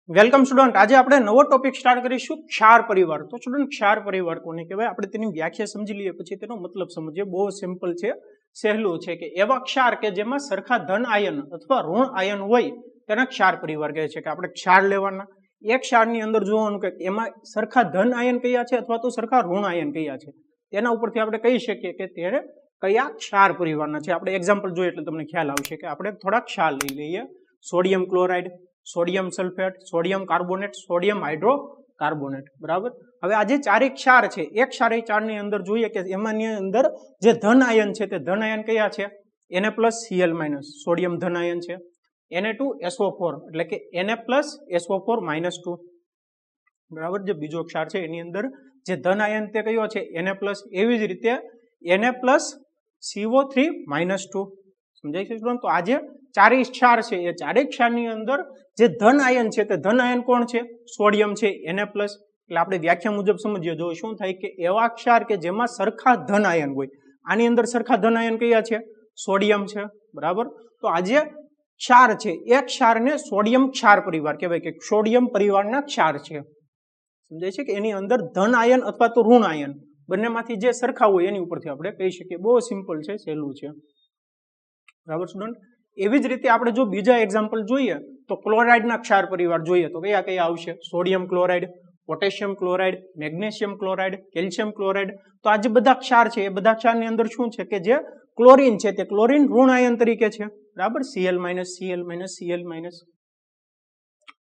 Welcome student, આજે આપણે નવો ટોપિક સ્ટાર્ટ કરીશું ક્ષાર પરિવાર. તો સ્ટુડન્ટ, ક્ષાર પરિવાર કોને કહેવાય આપણે તેની વ્યાખ્યા સમજી લઈએ, પછી તેનો મતલબ સમજીએ. બહુ સિમ્પલ છે, સહેલું છે કે એવા ક્ષાર કે જેમાં સરખા ધન આયન અથવા ઋણ આયન હોય તેના ક્ષાર પરિવાર કહે છે. કે આપણે ક્ષાર લેવાના, એક ક્ષારની અંદર જોવાનું કે એમાં સરખા ધન આયન કયા છે અથવા તો સરખા ઋણ આયન કયા છે, તેના ઉપરથી આપણે કહી શકીએ કે તે કયા ક્ષાર પરિવારના છે. આપણે એક્ઝામ્પલ જોઈએ એટલે તમને ખ્યાલ આવશે કે આપણે થોડા ક્ષાર લઈ લઈએ. Sodium chloride, sodium sulphate, sodium carbonate, sodium hydrocarbonate. બરાબર. હવે આ જે ચારેય ક્ષાર છે, એક ક્ષાર એ ચારની અંદર જોઈએ કે એમાંની અંદર જે ધન આયન છે તે ધન આયન કયા છે? Na+Cl-, સોડિયમ ધન આયન છે. Na2SO4 એટલે કે Na+SO4-2. બરાબર. જે બીજો ક્ષાર છે એની અંદર જે ધન આયન તે કયો છે? Na+. એવી જ રીતે Na+CO3-2. સમજાય છે સ્ટુડન્ટ? તો આજે ચારેય ક્ષાર છે એ ચારેય ક્ષારની અંદર જે ધન આયન છે તે ધન આયન કોણ છે? સોડિયમ છે, Na+. એટલે આપણે વ્યાખ્યા મુજબ સમજીએ. જો શું થાય કે એવા ક્ષાર કે જેમાં સરખા ધન આયન હોય, આની અંદર સરખા ધન આયન કયા છે? સોડિયમ છે. બરાબર. તો આજે ક્ષાર છે એ ક્ષારને સોડિયમ ક્ષાર પરિવાર કહેવાય, કે સોડિયમ પરિવારના ક્ષાર છે. સમજાય છે કે એની અંદર ધન આયન અથવા તો ઋણ આયન બંનેમાંથી જે સરખા હોય એની ઉપરથી આપણે કહી શકીએ. બહુ સિમ્પલ છે, સહેલું છે. બરાબર સ્ટુડન્ટ. એવી જ રીતે આપણે જો બીજા એક્ઝામ્પલ જોઈએ તો ક્લોરાઇડના ક્ષાર પરિવાર જોઈએ તો કયા કયા આવશે? Sodium chloride, potassium chloride, magnesium chloride, calcium chloride. તો આ જે બધા ક્ષાર છે એ બધા ક્ષારની અંદર શું છે કે જે ક્લોરીન છે તે ક્લોરીન ઋણ આયન તરીકે છે. બરાબર. Cl-, Cl-, Cl-.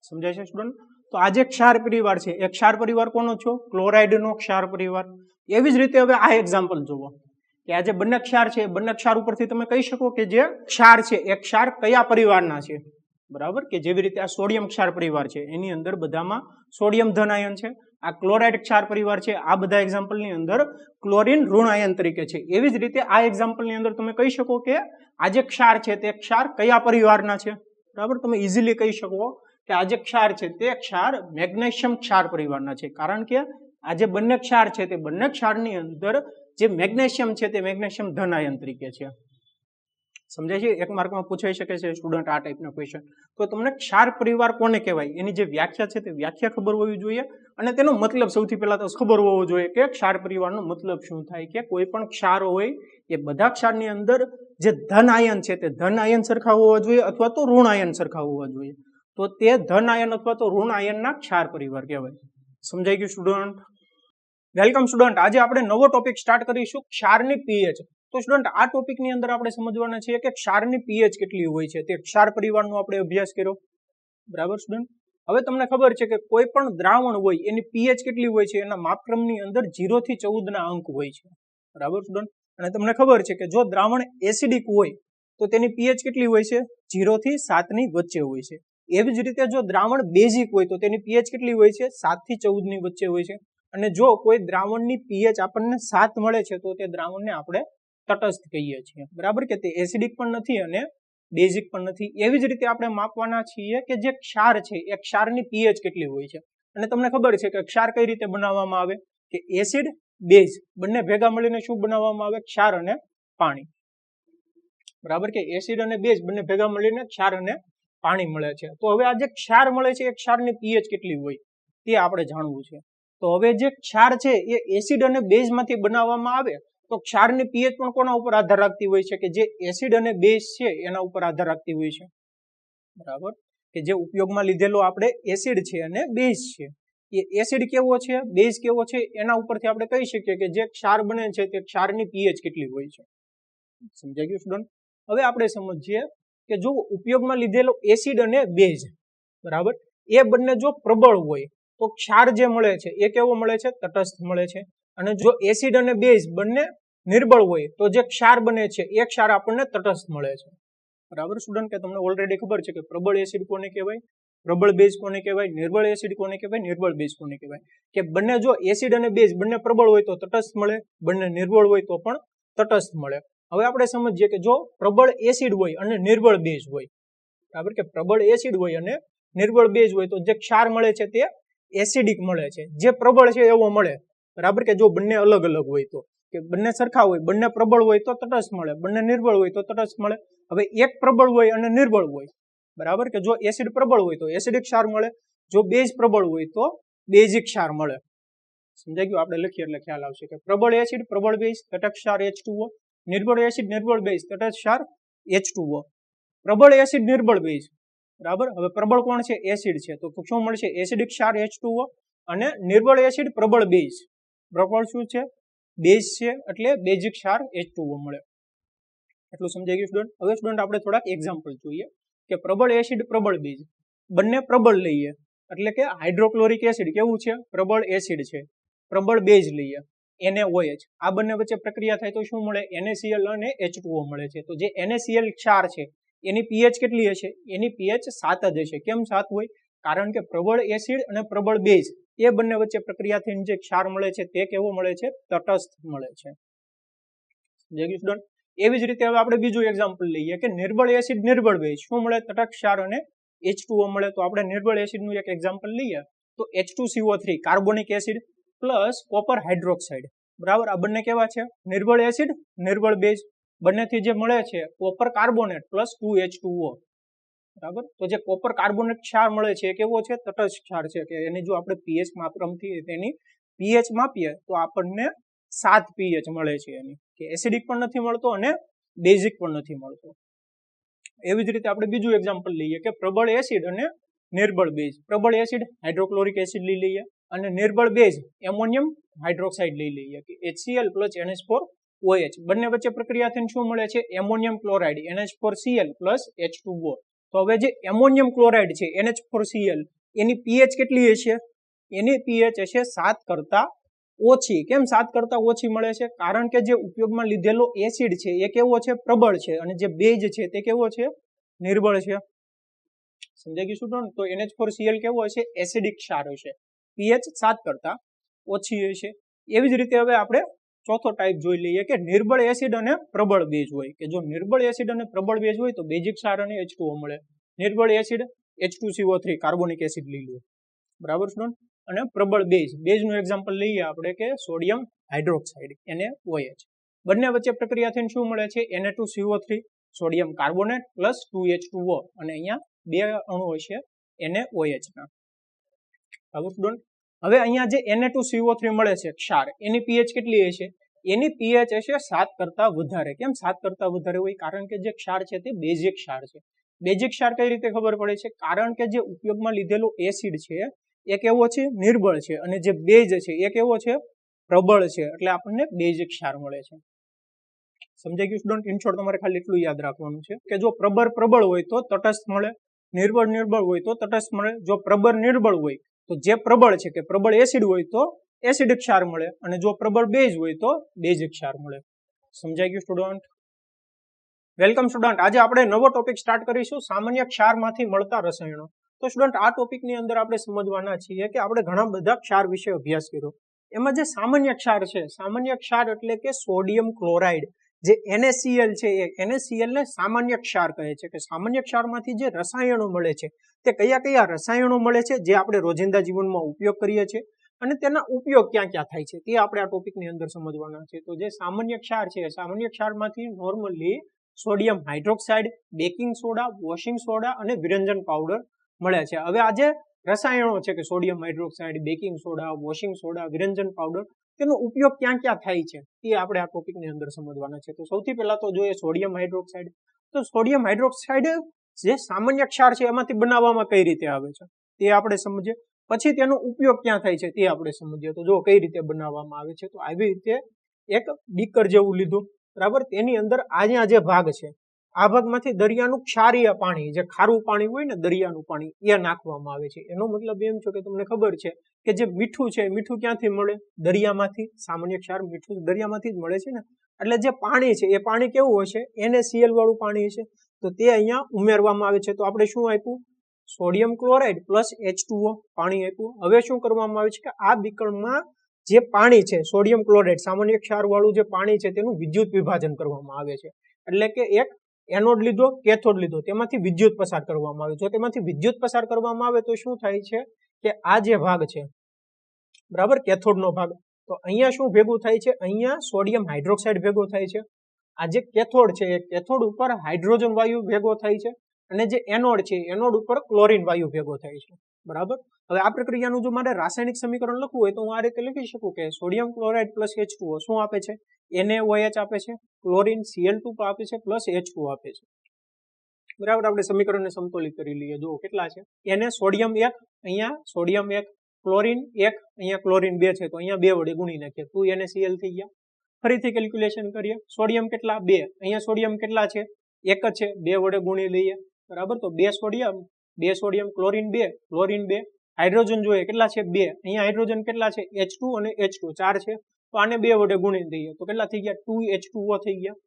સમજાય છે સ્ટુડન્ટ? તો આ જે ક્ષાર પરિવાર છે એ ક્ષાર પરિવાર કોનો છો? ક્લોરાઇડનો ક્ષાર પરિવાર. એવી જ રીતે હવે આ એક્ઝામ્પલ જુઓ કે આ જે બંને ક્ષાર છે, બંને ક્ષાર ઉપરથી તમે કહી શકો કે જે ક્ષાર છે એ ક્ષાર કયા પરિવારના છે. બરાબર. કે જેવી રીતે આ સોડિયમ ક્ષાર પરિવાર છે એની અંદર બધામાં સોડિયમ ધન આયન છે. આ ક્લોરાઇડ ક્ષાર પરિવાર છે, આ બધા એક્ઝામ્પલની અંદર ક્લોરીન ઋણ આયન તરીકે છે. એવી જ રીતે આ એક્ઝામ્પલની અંદર તમે કહી શકો કે આ જે ક્ષાર છે તે ક્ષાર કયા પરિવારના છે. બરાબર. તમે ઇઝીલી કહી શકો કે આ જે ક્ષાર છે તે ક્ષાર મેગ્નેશિયમ ક્ષાર પરિવારના છે. કારણ કે આ જે બંને ક્ષાર છે તે બંને ક્ષારની અંદર જે મેગ્નેશિયમ છે તે મેગ્નેશિયમ ધન આયન તરીકે છે. સમજાય છે? એક માર્કમાં પૂછાઈ શકે છે સ્ટુડન્ટ આ ટાઈપનો ક્વેશ્ચન. તો તમને ક્ષાર પરિવાર કોને કહેવાય એની જે વ્યાખ્યા છે તે વ્યાખ્યા ખબર હોવી જોઈએ, અને તેનો મતલબ સૌથી પહેલા તો ખબર હોવો જોઈએ કે ક્ષાર પરિવારનો મતલબ શું થાય. કે કોઈ પણ ક્ષાર હોય એ બધા ક્ષારની અંદર જે ધન આયન છે તે ધન આયન સરખા હોવા જોઈએ અથવા તો ઋણ આયન સરખા હોવા જોઈએ. તો તે ધન આયન અથવા તો ઋણ આયનના ક્ષાર પરિવાર કહેવાય. સમજાઈ ગયું સ્ટુડન્ટ? Welcome student. આજે આપણે નવો ટોપિક સ્ટાર્ટ કરીશું, ક્ષારની પીએચ. તો સ્ટુડન્ટ, આ ટોપિકની અંદર આપણે સમજવાના છીએ કે ક્ષારની પીએચ કેટલી હોય છે. તે ક્ષાર પરિવારનો આપણે અભ્યાસ કર્યો. બરાબર સ્ટુડન્ટ. હવે તમને ખબર છે કે કોઈ પણ દ્રાવણ હોય એની પીએચ કેટલી હોય છે? એના માપક્રમની અંદર 0 થી 14 ના અંક હોય છે. બરાબર સ્ટુડન્ટ. અને તમને ખબર છે કે જો દ્રાવણ એસિડિક હોય તો તેની પીએચ કેટલી હોય છે? 0 થી 7 ની વચ્ચે હોય છે. એવી જ રીતે જો દ્રાવણ બેઝિક હોય તો તેની પીએચ કેટલી હોય છે? 7 થી 14 ની વચ્ચે હોય છે. અને જો કોઈ દ્રાવણની પીએચ આપણને 7 મળે છે તો તે દ્રાવણને આપણે તટસ્થ કહીએ છીએ. બરાબર. કે તે એસિડિક પણ નથી અને બેઝિક પણ નથી. એવી જ રીતે આપણે માપવાના છીએ કે જે ક્ષાર છે એ ક્ષારની પીએચ કેટલી હોય છે. અને તમને ખબર છે કે ક્ષાર કઈ રીતે બનાવવામાં આવે? કે એસિડ, બેઝ બંને ભેગા મળીને શું બનાવવામાં આવે? ક્ષાર અને પાણી. બરાબર. કે એસિડ અને બેઝ બંને ભેગા મળીને ક્ષાર અને પાણી મળે છે. તો હવે આ જે ક્ષાર મળે છે એ ક્ષારની પીએચ કેટલી હોય તે આપણે જાણવું છે. તો હવે જે ક્ષાર છે એ એસિડ અને બેઝ માંથી બનાવવામાં આવે તો ક્ષારની પીએચ પણ કોના ઉપર આધાર રાખતી હોય છે? કે જે એસિડ અને બેઝ છે એના ઉપર આધાર રાખતી હોય છે. બરાબર. કે જે ઉપયોગમાં લીધેલો આપણે એસિડ છે અને બેઝ છે એ એસિડ કેવો છે, બેઝ કેવો છે, એના ઉપરથી આપણે કહી શકીએ કે જે ક્ષાર બને છે તે ક્ષારની પીએચ કેટલી હોય છે. સમજાઈ ગયું સ્ટુડન્ટ? હવે આપણે સમજીએ કે જો ઉપયોગમાં લીધેલો એસિડ અને બેઝ, બરાબર, એ બંને જો પ્રબળ હોય તો ક્ષાર જે મળે છે એ કેવો મળે છે? તટસ્થ મળે છે. અને જો એસિડ અને બેઝ બંને નિર્બળ હોય તો જે ક્ષાર બને છે એ ક્ષાર આપણને તટસ્થ મળે છે. બરાબર સ્ટુડન્ટ. કે તમને ઓલરેડી ખબર છે કે પ્રબળ એસિડ કોને કહેવાય, પ્રબળ બેઝ કોને કહેવાય, નિર્બળ એસિડ કોને કહેવાય, નિર્બળ બેઝ કોને કહેવાય. કે બંને જો એસિડ અને બેઝ બંને પ્રબળ હોય તો તટસ્થ મળે, બંને નિર્બળ હોય તો પણ તટસ્થ મળે. હવે આપણે સમજીએ કે જો પ્રબળ એસિડ હોય અને નિર્બળ બેઝ હોય, બરાબર, કે પ્રબળ એસિડ હોય અને નિર્બળ બેઝ હોય તો જે ક્ષાર મળે છે તે એસિડિક મળે છે. જે પ્રબળ છે એવો મળે. બરાબર. કે જો બંને અલગ અલગ હોય તો, કે બંને સરખા હોય, બંને પ્રબળ હોય તો તટસ્થ મળે, બંને નિર્બળ હોય તો તટસ્થ મળે. હવે એક પ્રબળ હોય અને નિર્બળ હોય, બરાબર, કે જો એસિડ પ્રબળ હોય તો એસિડિક ક્ષાર મળે, જો બેઝ પ્રબળ હોય તો બેઝિક ક્ષાર મળે. સમજાઈ ગયું? આપણે લખીએ એટલે ખ્યાલ આવશે કે પ્રબળ એસિડ પ્રબળ બેઝ તટસ્થ ક્ષાર H2O, નિર્બળ એસિડ નિર્બળ બેઝ તટસ્થ ક્ષાર H2O. પ્રબળ એસિડ નિર્બળ બેઝ, બરાબર. હવે પ્રબળ કોણ છે? એસિડ છે, તો શું મળશે? એસિડિક ક્ષાર H2O. અને નિર્બળ એસિડ પ્રબળ બેઝ, પ્રબળ શું છે? બેઝ છે, એટલે બેઝિક ક્ષાર H2O મળે. એટલું સમજાઈ ગયું સ્ટુડન્ટ? હવે સ્ટુડન્ટ આપણે થોડાક એક્ઝામ્પલ જોઈએ કે પ્રબળ એસિડ પ્રબળ બેઝ બંને પ્રબળ લઈએ, એટલે કે હાઇડ્રોક્લોરિક એસિડ કેવું છે? પ્રબળ એસિડ છે. પ્રબળ બેઝ લઈએ NaOH, આ બંને વચ્ચે પ્રક્રિયા થાય તો શું મળે? NaCl અને H2O મળે છે. તો જે NaCl ક્ષાર છે એની pH કેટલી હશે? એની pH 7 જ હશે. કેમ 7 હોય? કારણ કે પ્રબળ એસિડ અને પ્રબળ બેઝ એ બંને વચ્ચે પ્રક્રિયા થઈને જે ક્ષાર મળે છે તે કેવો મળે છે? તટસ્થ મળે છે. સમજાઈ ગયું? એવી જ રીતે હવે આપણે બીજું એક્ઝામ્પલ લઈએ કે નિર્બળ એસિડ નિર્બળ બેઝ શું મળે? તટસ્થ ક્ષાર અને H2O મળે. તો આપણે નિર્બળ એસિડનું એક એક્ઝામ્પલ લઈએ તો H2CO3 carbonic acid plus copper hydroxide, બરાબર. આ બંને કેવા છે? નિર્બળ એસિડ નિર્બળ બેઝ. બંનેથી જે મળે છે કોપર કાર્બોનેટ પ્લસ 2H2O, બરાબર. તો જે કોપર કાર્બોનેટ ક્ષાર મળે છે એ કેવો છે? તટસ્થ ક્ષાર છે. કે એની જો આપણે pH માપનથી તેની pH માપીએ તો આપણને 7 pH મળે છે એની, કે એસિડિક પણ નથી મળતો અને બેઝિક પણ નથી મળતો. એવી જ રીતે આપણે બીજું એક્ઝામ્પલ લઈએ કે પ્રબળ એસિડ અને નિર્બળ બેઝ. પ્રબળ એસિડ હાઇડ્રોક્લોરિક એસિડ લઈ લઈએ અને નિર્બળ બેઝ એમોનિયમ હાઇડ્રોક્સાઇડ લઈ લઈએ કે HCl + NH4OH. બંને વચ્ચે પ્રક્રિયા થઈને શું મળે છે? Ammonium chloride NH4Cl + H2O. તો હવે જે એમોનિયમ ક્લોરાઇડ છે NH4Cl એની pH કેટલી હશે? એની pH હશે 7 કરતા ઓછી. કેમ 7 કરતા ઓછી મળે છે? કારણ કે જે ઉપયોગમાં લીધેલો એસિડ છે એ કેવો છે? પ્રબળ છે. અને જે બેઝ છે તે કેવો છે? નિર્બળ છે. સમજાઈ ગયું સ્ટુડન્ટ? તો NH4Cl કેવો હશે? એસિડિક ક્ષાર હશે. pH 7 કરતા ઓછી હશે. એવી જ રીતે હવે આપણે ચોથો ટાઈપ જોઈ લઈએ કે નિર્બળ એસિડ અને પ્રબળ બેઝ હોય. કે જો નિર્બળ એસિડ અને પ્રબળ બેઝ હોય તો બેઝિક ક્ષાર અને H2O મળે. નિર્બળ એસિડ H2CO3 કાર્બોનિક એસિડ લઈ લો, બરાબર સ્ટુડન્ટ. અને પ્રબળ બેઝનું એક્ઝામ્પલ લઈએ આપણે કે સોડિયમ હાઇડ્રોક્સાઇડ NaOH. બંને વચ્ચે પ્રક્રિયા થઈને શું મળે છે? Na2CO3 sodium carbonate plus 2H2O. અને અહીંયા બે અણુ હશે NaOH ના, બરાબર સ્ટુડન્ટ. હવે અહીંયા જે Na2CO3 મળે છે ક્ષાર, એની pH કેટલી હશે? એની pH હશે 7 કરતા વધારે. કેમ 7 કરતા વધારે હોય? કારણ કે જે ક્ષાર છે તે બેઝિક ક્ષાર છે. બેઝિક ક્ષાર કઈ રીતે ખબર પડે છે? કારણ કે જે ઉપયોગમાં લીધેલો એસિડ છે એ કેવો છે? નિર્બળ છે. અને જે બેઝ છે એ કેવો છે? પ્રબળ છે. એટલે આપણને બેઝિક ક્ષાર મળે છે. સમજાઈ ગયું સ્ટુડન્ટ? ઇન શોર્ટ તમારે ખાલી એટલું યાદ રાખવાનું છે કે જો પ્રબળ હોય તો તટસ્થ મળે, નિર્બળ હોય તો તટસ્થ મળે. જો પ્રબળ નિર્બળ હોય તો જે પ્રબળ છે કે પ્રબળ એસિડ હોય તો એસિડિક ક્ષાર મળે, અને જો પ્રબળ બેઝ હોય તો બેઝિક ક્ષાર મળે. સમજાઈ ગયું સ્ટુડન્ટ? Welcome student. આજે આપણે નવો ટોપિક સ્ટાર્ટ કરીશું, સામાન્ય ક્ષારમાંથી મળતા રસાયણો. તો સ્ટુડન્ટ આ ટોપિકની અંદર આપણે સમજવાના છીએ કે આપણે ઘણા બધા ક્ષાર વિશે અભ્યાસ કર્યો. એમાં જે સામાન્ય ક્ષાર છે, સામાન્ય ક્ષાર એટલે કે સોડિયમ ક્લોરાઇડ જે NaCl છે એ NaCl ને સામાન્ય ક્ષાર કહે છે. કે સામાન્ય ક્ષારમાંથી જે રસાયણો મળે છે તે કયા કયા રસાયણો મળે છે જે આપણે રોજિંદા જીવનમાં ઉપયોગ કરીએ છીએ અને તેના ઉપયોગ ક્યાં ક્યાં થાય છે તે આપણે આ ટોપિકની અંદર સમજવાના છે. તો જે સામાન્ય ક્ષાર છે, સામાન્ય ક્ષારમાંથી normally sodium hydroxide, baking soda, washing soda અને વિરંજન પાવડર મળે છે. હવે આ જે રસાયણો છે કે sodium hydroxide, baking soda, washing soda, વિરંજન પાવડર, તેનો ઉપયોગ ક્યાં ક્યાં થાય છે એ આપણે આ ટોપિકની અંદર સમજવાના છે. તો સૌથી પહેલા તો જોઈએ સોડિયમ હાઇડ્રોક્સાઇડ. તો સોડિયમ હાઇડ્રોક્સાઇડ જે સામાન્ય ક્ષાર છે એમાંથી બનાવવામાં કઈ રીતે આવે છે તે આપણે સમજીએ. પછી તેનો ઉપયોગ ક્યાં થાય છે તે આપણે સમજીએ. તો જો કઈ રીતે બનાવવામાં આવે છે, તો આવી રીતે એક બીકર જેવું લીધું, બરાબર. તેની અંદર અહીંયા જે ભાગ છે આ ભાગમાંથી દરિયાનું ક્ષારીય પાણી, જે ખારું પાણી હોય ને દરિયાનું પાણી, એ નાખવામાં આવે છે. એનો મતલબ એમ છે કે તમને ખબર છે કે જે મીઠું છે, મીઠું ક્યાંથી મળે? દરિયામાંથી. સામાન્ય ક્ષાર મીઠું દરિયામાંથી જ મળે છે ને. એટલે જે પાણી છે એ પાણી કેવું હશે? NaCl વાળું પાણી છે. તો તે અહીંયા ઉમેરવામાં આવે છે. તો આપણે શું આપ્યું? સોડિયમ ક્લોરાઇડ પ્લસ H2O પાણી આપ્યું. હવે શું કરવામાં આવે છે કે આ બીકરમાં જે પાણી છે સોડિયમ ક્લોરાઇડ સામાન્ય ક્ષાર વાળું જે પાણી છે તેનું વિદ્યુત વિભાજન કરવામાં આવે છે. એટલે કે એક એનોડ લીધો, કેથોડ લીધો, તેમાંથી વિદ્યુત પસાર કરવામાં આવે. જો તેમાંથી વિદ્યુત પસાર કરવામાં આવે તો શું થાય છે કે આ જે ભાગ છે, બરાબર, કેથોડનો ભાગ, તો અહીંયા શું ભેગું થાય છે? અહીંયા સોડિયમ હાઇડ્રોક્સાઇડ ભેગો થાય છે. આ જે કેથોડ છે એ કેથોડ ઉપર હાઇડ્રોજન વાયુ ભેગો થાય છે, અને જે એનોડ છે એનોડ ઉપર ક્લોરીન વાયુ ભેગો થાય છે, બરાબર. હવે આ પ્રક્રિયાનું જો મારે રાસાયણિક સમીકરણ લખવું હોય તો હું આ રીતે લખી શકું કે સોડિયમ ક્લોરાઇડ પ્લસ H2O શું આપે છે? NaOH આપે છે, ક્લોરીન Cl2 આપે છે, પ્લસ H2O આપે છે. બરાબર, આપણે સમીકરણને સમતોલિત કરી લઈએ. જો કેટલા છે? Na સોડિયમ 1, અહીંયા સોડિયમ 1, ક્લોરીન 1, અહીંયા ક્લોરીન 2 છે, તો અહીંયા 2 વડે ગુણી નાખીએ, 2NaCl થઈ ગયા. ફરીથી કેલ્ક્યુલેશન કરીએ. સોડિયમ કેટલા? 2. અહીંયા સોડિયમ કેટલા છે? 1 જ છે, 2 વડે ગુણી લઈએ. બરાબર, તો 2 સોડિયમ, ક્લોરીન 2, ક્લોરીન 2. હાઇડ્રોજન જોઈએ કેટલા છે? 2. અહીંયા હાઇડ્રોજન કેટલા છે? H2 અને H2 4 છે, તો આને 2 વડે ગુણી દઈએ તો કેટલા થઈ ગયા? 2H2O થઈ ગયા.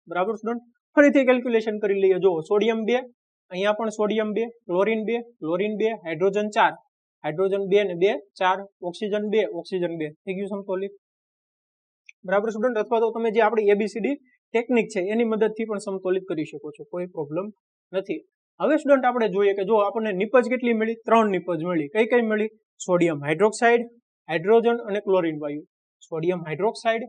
બરાબર સ્ટુડન્ટ, ફરીથી કેલ્ક્યુલેશન કરી લઈએ. જો સોડિયમ 2, અહીંયા પણ sodium 2, chlorine 2, chlorine 2, hydrogen 4, hydrogen 2 ને 2 4, ઓક્સિજન 2, ઓક્સિજન 2 થઈ ગયું સમતોલિત. બરાબર સ્ટુડન્ટ, અથવા તો તમે જે આપણી એબીસીડી ટેકનિક છે એની મદદથી પણ સમતોલિત કરી શકો છો, કોઈ પ્રોબ્લેમ નથી. હવે સ્ટુડન્ટ આપણે જોઈએ કે જો આપણને નિપજ કેટલી મળી? 3 નિપજ મળી. કઈ કઈ મળી? સોડિયમ હાઇડ્રોક્સાઇડ, હાઇડ્રોજન અને ક્લોરીન વાયુ. સોડિયમ હાઇડ્રોક્સાઇડ,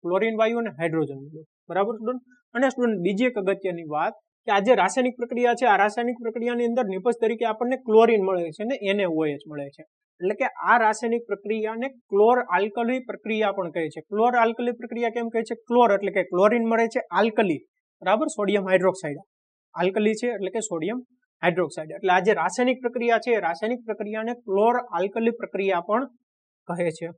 ક્લોરીન વાયુ અને હાઇડ્રોજન. બરાબર સ્ટુડન્ટ, અને સ્ટુડન્ટ બીજી એક અગત્યની વાત કે આ જે રાસાયણિક પ્રક્રિયા છે, આ રાસાયણિક પ્રક્રિયાની અંદર નિપજ તરીકે આપણને ક્લોરીન મળે છે ને NaOH મળે છે. એટલે કે આ રાસાયણિક પ્રક્રિયાને ક્લોર આલ્કલી પ્રક્રિયા પણ કહે છે. ક્લોર આલ્કલી પ્રક્રિયા કેમ કહે છે? ક્લોર એટલે કે ક્લોરીન મળે છે, આલ્કલી. બરાબર, સોડિયમ હાઇડ્રોક્સાઇડ આલ્કલી છે એટલે કે સોડિયમ હાઇડ્રોક્સાઇડ. એટલે આ જે રાસાયણિક પ્રક્રિયા છે, રાસાયણિક પ્રક્રિયાને ક્લોર આલ્કલી પ્રક્રિયા પણ કહે છે.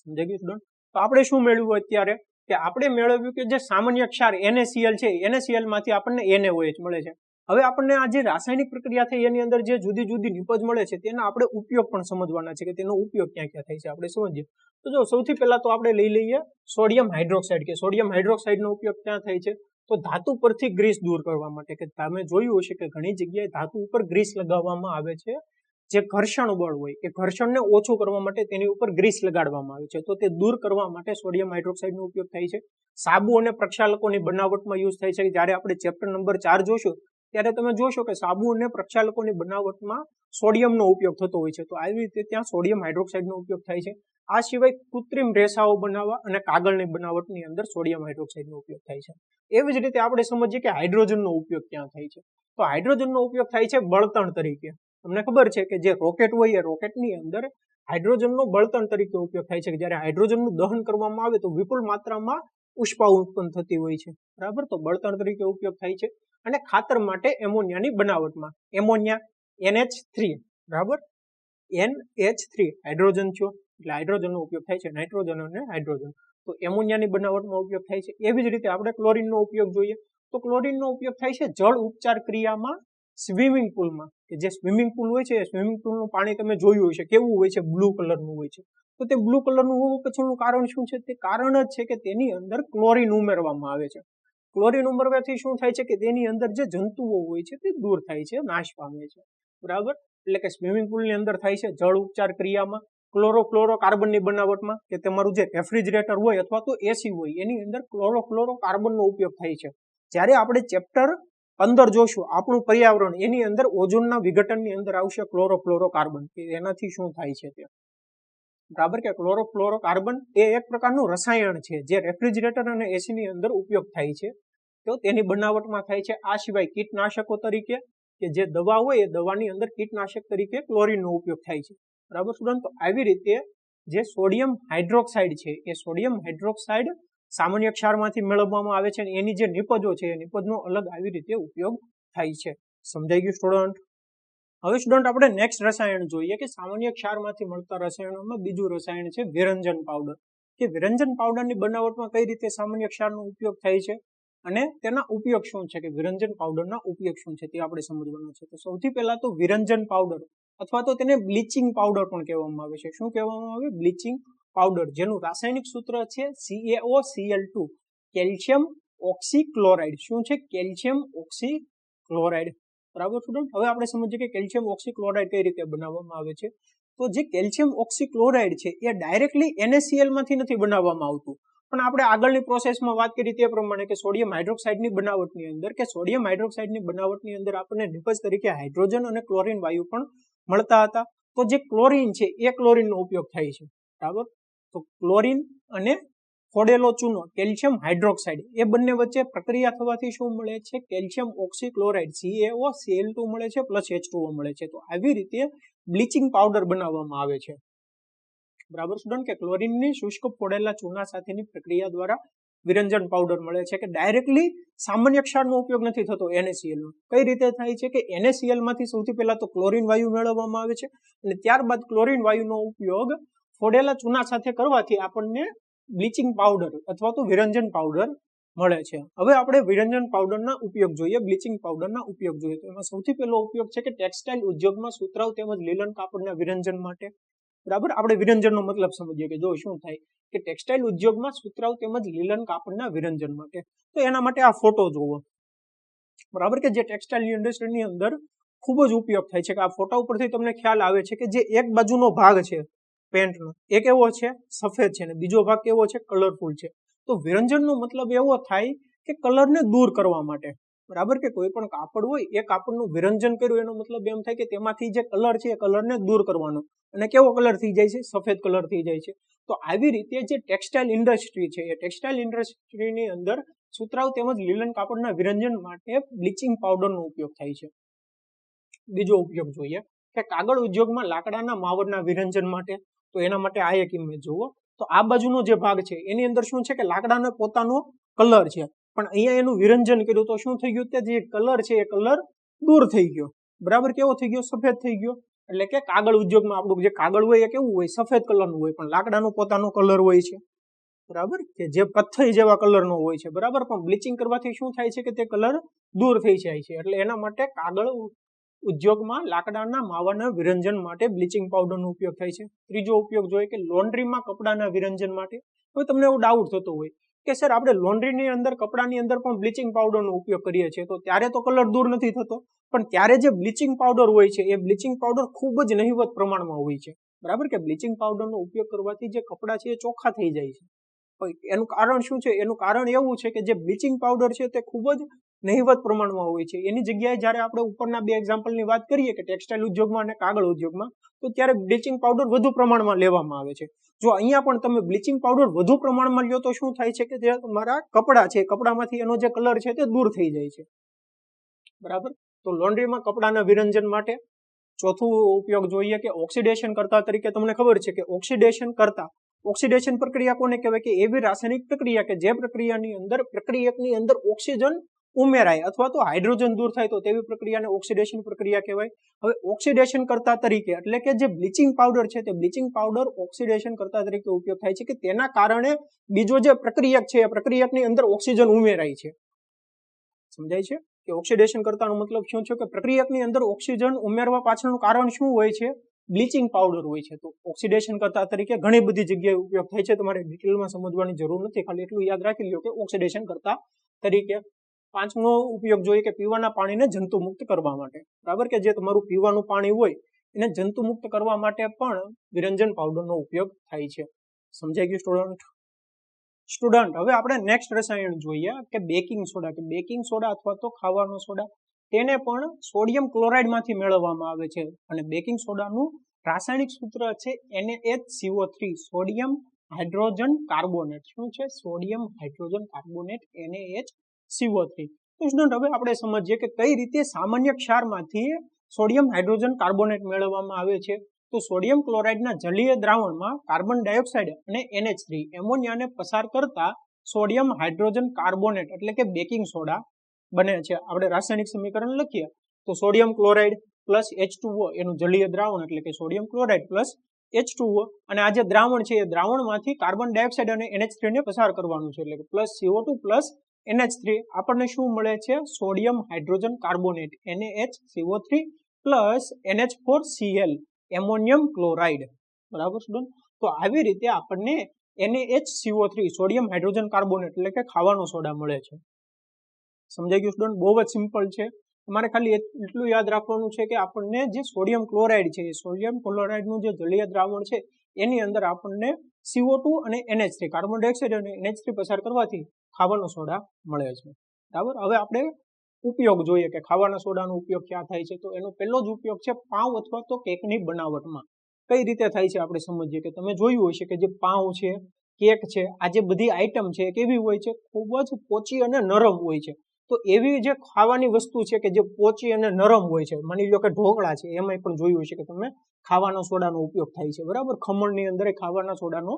સમજાઈ ગયું સ્ટુડન્ટ? તો આપણે શું મેળવ્યું અત્યારે કે આપણે મેળવ્યું કે જે સામાન્ય ક્ષાર NaCl છે, NaCl માંથી આપણને NaOH મળે છે. હવે આપણને આ જે રાસાયણિક પ્રક્રિયા થઈ એની અંદર જે જુદી જુદી નિપજ મળે છે તેના આપણે ઉપયોગ પણ સમજવાના છે કે તેનો ઉપયોગ ક્યાં ક્યાં થાય છે આપણે સમજીએ. તો જો સૌથી પહેલા તો આપણે લઈ લઈએ સોડિયમ હાઇડ્રોક્સાઇડ, કે સોડિયમ હાઇડ્રોક્સાઇડનો ઉપયોગ ક્યાં થાય છે? તો ધાતુ પરથી ગ્રીસ દૂર કરવા માટે, કે તમે જોયું હશે કે ઘણી જગ્યાએ ધાતુ ઉપર ગ્રીસ લગાવવામાં આવે છે. જે ઘર્ષણ બળ હોય એ ઘર્ષણને ઓછું કરવા માટે તેની ઉપર ગ્રીસ લગાડવામાં આવે છે, તો તે દૂર કરવા માટે સોડિયમ હાઇડ્રોક્સાઇડનો ઉપયોગ થાય છે. સાબુ અને પ્રક્ષાલકોની બનાવટમાં યુઝ થાય છે. જ્યારે આપણે ચેપ્ટર નંબર 4 જોશું ત્યારે તમે જોશો કે સાબુ અને પ્રક્ષાલકોની બનાવટમાં સોડિયમનો ઉપયોગ થતો હોય છે. તો આવી રીતે ત્યાં સોડિયમ હાઇડ્રોક્સાઇડનો ઉપયોગ થાય છે. આ સિવાય કૃત્રિમ રેસાઓ બનાવવા અને કાગળની બનાવટની અંદર સોડિયમ હાઇડ્રોક્સાઇડનો ઉપયોગ થાય છે. એવી જ રીતે આપણે સમજીએ કે હાઇડ્રોજનનો ઉપયોગ ક્યાં થાય છે? તો હાઇડ્રોજનનો ઉપયોગ થાય છે બળતણ તરીકે. તમને ખબર છે કે જે રોકેટ હોય એ રોકેટની અંદર હાઇડ્રોજનનો બળતણ તરીકે ઉપયોગ થાય છે. જ્યારે હાઇડ્રોજનનું દહન કરવામાં આવે તો વિપુલ માત્રામાં ઉષ્મા ઉત્પન્ન થતી હોય છે. બરાબર, તો બળતણ તરીકે ઉપયોગ થાય છે. અને ખાતર માટે એમોનિયાની બનાવટમાં એમોનિયા NH3, બરાબર, NH3 હાઇડ્રોજન થયો એટલે હાઇડ્રોજનનો ઉપયોગ થાય છે. નાઇટ્રોજન અને હાઇડ્રોજન, તો એમોનિયાની બનાવટમાં ઉપયોગ થાય છે. એવી જ રીતે આપણે ક્લોરીનનો ઉપયોગ જોઈએ તો ક્લોરીનનો ઉપયોગ થાય છે જળ ઉપચાર ક્રિયામાં, સ્વિમિંગ પુલમાં. કે જે સ્વિમિંગ પુલ હોય છે એ સ્વિમિંગ પુલનું પાણી તમે જોયું હશે કેવું હોય છે? બ્લુ કલરનું હોય છે. તો તે બ્લુ કલરનું હોવું પાછળનું કારણ શું છે? તે કારણ જ છે કે તેની અંદર ક્લોરીન ઉમેરવામાં આવે છે. ક્લોરીન ઉમેરવાથી શું થાય છે કે તેની અંદર જે જંતુઓ હોય છે તે દૂર થાય છે, નાશ પામે છે. બરાબર, એટલે કે સ્વિમિંગ પુલની અંદર થાય છે જળ ઉપચાર ક્રિયામાં, ક્લોરોફ્લોરોકાર્બનની બનાવટમાં, કે તમારું જે રેફ્રિજરેટર હોય અથવા તો એસી હોય એની અંદર ક્લોરોફ્લોરોકાર્બનનો ઉપયોગ થાય છે. જ્યારે આપણે ચેપ્ટર 15 જોશું આપણું પર્યાવરણ, એની અંદર ઓઝોનના વિઘટનની અંદર આવશે ક્લોરોફ્લોરોકાર્બન, કે એનાથી શું થાય છે તે. બરાબર, કે ક્લોરોફ્લોરોકાર્બન એ એક પ્રકારનું રસાયણ છે જે રેફ્રિજરેટર અને એસીની અંદર ઉપયોગ થાય છે, તો તેની બનાવટમાં થાય છે. આ સિવાય કીટનાશકો તરીકે, કે જે દવા હોય એ દવાની અંદર કીટનાશક તરીકે ક્લોરીનનો ઉપયોગ થાય છે. બરાબર સ્ટુડન્ટ, તો આવી રીતે જે સોડિયમ હાઇડ્રોક્સાઇડ છે એ સોડિયમ હાઇડ્રોક્સાઇડ સામાન્ય ક્ષારમાંથી મેળવવામાં આવે છે અને એની જે નિપજો છે એ નિપજનો અલગ આવી રીતે ઉપયોગ થાય છે. સમજાઈ ગયું સ્ટુડન્ટ? હવે સ્ટુડન્ટ આપણે નેક્સ્ટ રસાયણ જોઈએ કે સામાન્ય ક્ષારમાંથી મળતા રસાયણોમાં બીજું રસાયણ છે વિરંજન પાવડર. કે વિરંજન પાવડરની બનાવટમાં કઈ રીતે સામાન્ય ક્ષારનો ઉપયોગ થાય છે અને તેના ઉપયોગ શું છે, કે વિરંજન પાવડરના ઉપયોગ શું છે તે આપણે સમજવાનું છે. તો સૌથી પહેલા તો વિરંજન પાવડર અથવા તો તેને બ્લીચિંગ પાવડર પણ કહેવામાં આવે છે. શું કહેવામાં આવે? બ્લીચિંગ પાવડર, જેનું રાસાયણિક સૂત્ર છે CaOCl2, કેલ્શિયમ ઓક્સીક્લોરાઇડ. શું છે? Calcium oxychloride. બરાબર સ્ટુડન્ટ, હવે આપણે સમજીએ કે કેલ્શિયમ ઓક્સીક્લોરાઇડ કઈ રીતે બનાવવામાં આવે છે. તો જે કેલ્શિયમ ઓક્સીક્લોરાઇડ છે એ ડાયરેક્ટલી NaCl માંથી નથી બનાવવામાં આવતું, પણ આપણે આગળની પ્રોસેસમાં વાત કરી તે પ્રમાણે કે સોડિયમ હાઇડ્રોક્સાઇડની બનાવટની અંદર, કે સોડિયમ હાઇડ્રોક્સાઇડની બનાવટની અંદર આપણને નિપજ તરીકે હાઇડ્રોજન અને ક્લોરીન વાયુ પણ મળતા હતા. તો જે ક્લોરીન છે એ ક્લોરીનનો ઉપયોગ થાય છે. બરાબર, તો ક્લોરીન અને ફોડેલો ચૂનો કેલ્શિયમ હાઇડ્રોક્સાઇડ એ બંને વચ્ચે પ્રક્રિયા થવાથી શું મળે છે? કેલ્શિયમ ઓક્સીક્લોરાઇડ CaOCl2 મળે છે પ્લસ H2O મળે છે. તો આવી રીતે બ્લીચિંગ પાવડર બનાવવામાં આવે છે. બરાબર સ્ટુડન્ટ, કે ક્લોરીનની શુષ્ક ફોડેલા ચૂના સાથેની પ્રક્રિયા દ્વારા વિરંજન પાવડર મળે છે, કે ડાયરેક્ટલી સામાન્ય ક્ષારનો ઉપયોગ નથી થતો NaCl નો. કઈ રીતે થાય છે કે NaCl માંથી સૌથી પહેલા તો ક્લોરીન વાયુ મેળવવામાં આવે છે અને ત્યારબાદ ક્લોરીન વાયુનો ઉપયોગ ફોડેલા ચૂના સાથે કરવાથી આપણને બ્લીચિંગ પાવડર અથવા તો વિરંજન પાવડર મળે છે. હવે આપણે વિરંજન પાવડરના ઉપયોગ જોઈએ, બ્લીચિંગ પાવડરના ઉપયોગ જોઈએ. તો એમાં સૌથી પહેલો ઉપયોગ છે કે ટેક્સટાઇલ ઉદ્યોગમાં સુતરાઉ તેમજ લીલન કાપડના વિરંજન માટે. બરાબર, આપણે વિરંજનનો મતલબ સમજીએ કે જો શું થાય કે ટેક્સટાઇલ ઉદ્યોગમાં સુતરાઉ તેમજ લીલન કાપડના વિરંજન માટે. તો એના માટે આ ફોટો જોવો. બરાબર, કે જે ટેક્સટાઇલ ઇન્ડસ્ટ્રીની અંદર ખૂબ જ ઉપયોગ થાય છે. કે આ ફોટા ઉપરથી તમને ખ્યાલ આવે છે કે જે એક બાજુનો ભાગ છે પેન્ટનો એ કેવો છે? સફેદ છે, અને બીજો ભાગ કેવો છે? કલરફુલ છે. તો વિરંજનનો મતલબ એવો થાય કે કલરને દૂર કરવા માટે. બરાબર, કે કોઈ પણ કાપડ હોય એ કાપડનું વિરંજન કર્યું એનો મતલબ એમ થાય કે તેમાંથી જે કલર છે એ કલરને દૂર કરવાનો, અને કેવો કલર થઈ જાય છે? સફેદ કલર થઈ જાય છે. તો આવી રીતે જે ટેક્સટાઇલ ઇન્ડસ્ટ્રી છે એ ટેક્સટાઇલ ઇન્ડસ્ટ્રીની અંદર સુતરાઉ તેમજ લીલન કાપડના વિરંજન માટે બ્લીચિંગ પાવડરનો ઉપયોગ થાય છે. બીજો ઉપયોગ જોઈએ કે કાગળ ઉદ્યોગમાં લાકડાના માવરના વિરંજન માટે. તો એના માટે આ એક ઇમેજ જુઓ. તો આ બાજુનો જે ભાગ છે એની અંદર શું છે કે લાકડાનો પોતાનો કલર છે, પણ અહીંયા એનું વિરંજન કર્યું તો શું થઈ ગયું? કે જે કલર છે એ કલર દૂર થઈ ગયો. બરાબર, કેવો થઈ ગયો? સફેદ થઈ ગયો. એટલે કે કાગળ ઉદ્યોગમાં આપણું જે કાગળ હોય એ કેવું હોય? સફેદ કલરનું હોય, પણ લાકડાનો પોતાનો કલર હોય છે. બરાબર, કે જે પથ્થર જેવા કલરનો હોય છે. બરાબર, પણ બ્લીચિંગ કરવાથી શું થાય છે કે તે કલર દૂર થઈ જાય છે. એટલે એના માટે કાગળ ઉદ્યોગમાં લાકડાના માવાના વિરંજન માટે બ્લીચિંગ પાવડરનો ઉપયોગ થાય છે. ત્રીજો ઉપયોગ જોઈએ કે લોન્ડ્રીમાં કપડાના વિરંજન માટે. હવે તમને એવો ડાઉટ થતો હોય કે સર આપણે લોન્ડ્રીની અંદર કપડાની અંદર પણ બ્લીચિંગ પાવડરનો ઉપયોગ કરીએ છીએ, તો ત્યારે તો કલર દૂર નથી થતો, પણ ત્યારે જે બ્લીચિંગ પાવડર હોય છે એ બ્લીચિંગ પાવડર ખૂબ જ નહિવત પ્રમાણમાં હોય છે. બરાબર, કે બ્લીચિંગ પાવડરનો ઉપયોગ કરવાથી જે કપડાં છે એ ચોખ્ખા થઈ જાય છે. એનું કારણ શું છે? એનું કારણ એવું છે કે જે બ્લીચિંગ પાવડર છે તે ખૂબ જ નહિવત પ્રમાણમાં હોય છે. એની જગ્યાએ જ્યારે આપણે ઉપરના બે એક્ઝામ્પલની વાત કરીએ કે ટેક્સટાઇલ ઉદ્યોગમાં અને કાગળ ઉદ્યોગમાં, તો ત્યારે બ્લીચિંગ પાવડર વધુ પ્રમાણમાં લેવામાં આવે છે. જો અહીંયા પણ તમે બ્લીચિંગ પાવડર વધુ પ્રમાણમાં લ્યો તો શું થાય છે કે જે તમારા કપડાં છે કપડામાંથી એનો જે કલર છે તે દૂર થઈ જાય છે. બરાબર, તો લોન્ડ્રીમાં કપડાના વિરંજન માટે. ચોથું ઉપયોગ જોઈએ કે ઓક્સિડેશન કરતા તરીકે. તમને ખબર છે કે ઓક્સિડેશન પ્રક્રિયા કોને કહેવાય? કે એવી રાસાયણિક પ્રક્રિયા કે જે પ્રક્રિયકની અંદર ઓક્સિજન ઉમેરાય અથવા તો હાઇડ્રોજન દૂર થાય તો તેવી પ્રક્રિયાને ઓક્સિડેશન પ્રક્રિયા કહેવાય. હવે ઓક્સિડેશન કરતા તરીકે એટલે કે જે બ્લીચિંગ પાવડર છે તે બ્લીચિંગ પાવડર ઓક્સિડેશન કરતા તરીકે ઉપયોગ થાય છે કે તેના કારણે બીજો જે પ્રક્રિયક છે એ પ્રક્રિયકની અંદર ઓક્સિજન ઉમેરાય છે. સમજાય છે કે ઓક્સિડેશન કરતાનો મતલબ શું છે? કે પ્રક્રિયકની અંદર ઓક્સિજન ઉમેરવા પાછળનું કારણ શું હોય છે? બ્લીચિંગ પાવડર હોય છે. તો ઓક્સિડેશન કરતા તરીકે ઘણી બધી જગ્યાએ ઉપયોગ થાય છે, તમારે ડિટેલમાં સમજવાની જરૂર નથી, ખાલી એટલું યાદ રાખી લો કે ઓક્સિડેશન કરતા તરીકે. પાંચમો ઉપયોગ જોઈએ કે પીવાના પાણીને જંતુમુક્ત કરવા માટે. બરાબર, કે જે તમારું પીવાનું પાણી હોય એને જંતુમુક્ત કરવા માટે પણ વિરંજન પાવડરનો ઉપયોગ થાય છે. સમજાઈ ગયું સ્ટુડન્ટ? હવે આપણે નેક્સ્ટ રસાયણ જોઈએ કે બેકિંગ સોડા. કે બેકિંગ સોડા અથવા તો ખાવાનો સોડા, તેને પણ સોડિયમ ક્લોરાઇડમાંથી મેળવવામાં આવે છે. અને બેકિંગ સોડાનું રાસાયણિક સૂત્ર છે NaHCO3, સોડિયમ હાઇડ્રોજન કાર્બોનેટ. શું છે? Sodium hydrogen carbonate, NaHCO3. તો સ્ટુડન્ટ, હવે આપણે સમજીએ કે કઈ રીતે સામાન્ય ક્ષારમાંથી સોડિયમ હાઇડ્રોજન કાર્બોનેટ મેળવવામાં આવે છે. તો સોડિયમ ક્લોરાઇડના જલીય દ્રાવણમાં કાર્બન ડાયોક્સાઇડ અને NH3 એમોનિયાને પસાર કરતા સોડિયમ હાઇડ્રોજન કાર્બોનેટ એટલે કે બેકિંગ સોડા બને છે. આપણે રાસાયણિક સમીકરણ લખીએ તો સોડિયમ ક્લોરાઇડ પ્લસ H2O એનું જલીય દ્રાવણ એટલે કે સોડિયમ ક્લોરાઇડ પ્લસ H2O, અને આ જે દ્રાવણ છે એ દ્રાવણમાંથી કાર્બન ડાયોક્સાઇડ અને NH3 ને પસાર કરવાનું છે એટલે કે પ્લસ CO2 પ્લસ NH3. આપણને શું મળે છે? Sodium hydrogen carbonate NaHCO3 plus NH4Cl ammonium chloride. બરાબર સ્ટુડન્ટ? તો આવી રીતે આપણને NaHCO3 સોડિયમ હાઇડ્રોજન કાર્બોનેટ એટલે કે ખાવાનો સોડા મળે છે. સમજાઈ ગયું સ્ટુડન્ટ? બહુ જ સિમ્પલ છે. તમારે ખાલી એટલું યાદ રાખવાનું છે કે આપણને જે સોડિયમ ક્લોરાઇડ છે એ સોડિયમ ક્લોરાઇડનું જે જલીય દ્રાવણ છે એની અંદર આપણને CO2 અને NH3 કાર્બન ડાયોક્સાઇડ અને NH3 પસાર કરવાથી ખાવાનો સોડા મળે છે. બરાબર, હવે આપણે ઉપયોગ જોઈએ કે ખાવાના સોડાનો ઉપયોગ ક્યાં થાય છે. તો એનો પહેલો જ ઉપયોગ છે પાઉં અથવા તો કેકની બનાવટમાં. કઈ રીતે થાય છે આપણે સમજીએ કે તમે જોયું હશે કે જે પાઉં છે કેક છે, આ જે બધી આઈટમ છે એ કેવી હોય છે? ખૂબ જ પોચી અને નરમ હોય છે. તો એવી જે ખાવાની વસ્તુ છે કે જે પોચી અને નરમ હોય છે, માની લો કે ઢોકળા છે, એમાંય પણ જોયું છે કે તમે ખાવાના સોડાનો ઉપયોગ થાય છે, બરાબર? ખમણની અંદર ખાવાના સોડાનો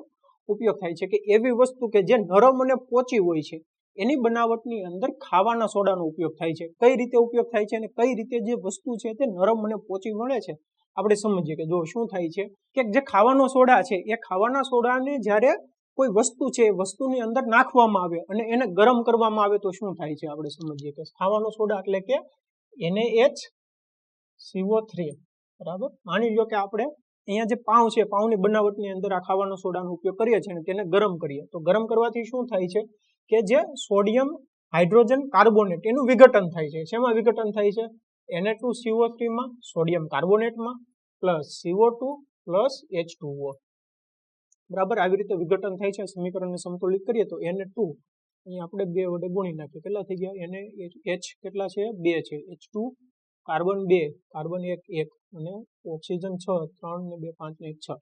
ઉપયોગ થાય છે. કે એવી વસ્તુ કે જે નરમ અને પોચી હોય છે એની બનાવટની અંદર ખાવાના સોડાનો ઉપયોગ થાય છે. કઈ રીતે ઉપયોગ થાય છે અને કઈ રીતે જે વસ્તુ છે તે નરમ અને પોચી મળે છે આપણે સમજીએ. કે જો શું થાય છે કે જે ખાવાનો સોડા છે એ ખાવાના સોડાને જ્યારે કોઈ વસ્તુ છે એ વસ્તુની અંદર નાખવામાં આવે અને એને ગરમ કરવામાં આવે તો શું થાય છે આપણે સમજીએ. કે ખાવાનો સોડા એટલે કે NaHCO3, બરાબર? માની લો કે આપણે અહીંયા જે પાઉં છે, પાઉંની બનાવટની અંદર આ ખાવાનો સોડાનો ઉપયોગ કરીએ છીએ અને તેને ગરમ કરીએ તો ગરમ કરવાથી શું થાય છે કે જે સોડિયમ હાઇડ્રોજન કાર્બોનેટ એનું વિઘટન થાય છે. શેમાં વિઘટન થાય છે? Na2CO3 માં, sodium કાર્બોનેટમાં, plus CO2 plus H2O, બરાબર? આવી રીતે વિઘટન થાય છે. સમીકરણને સમતુલિત કરીએ તો Na2 અહીંયા આપણે 2 વડે ગુણી નાખીએ, કેટલા થઈ ગયા? NaH કેટલા છે? 2 છે. H2 કાર્બન 2, કાર્બન 1 1 અને ઓક્સિજન 6, 3 ને 2 5 ને 1 6,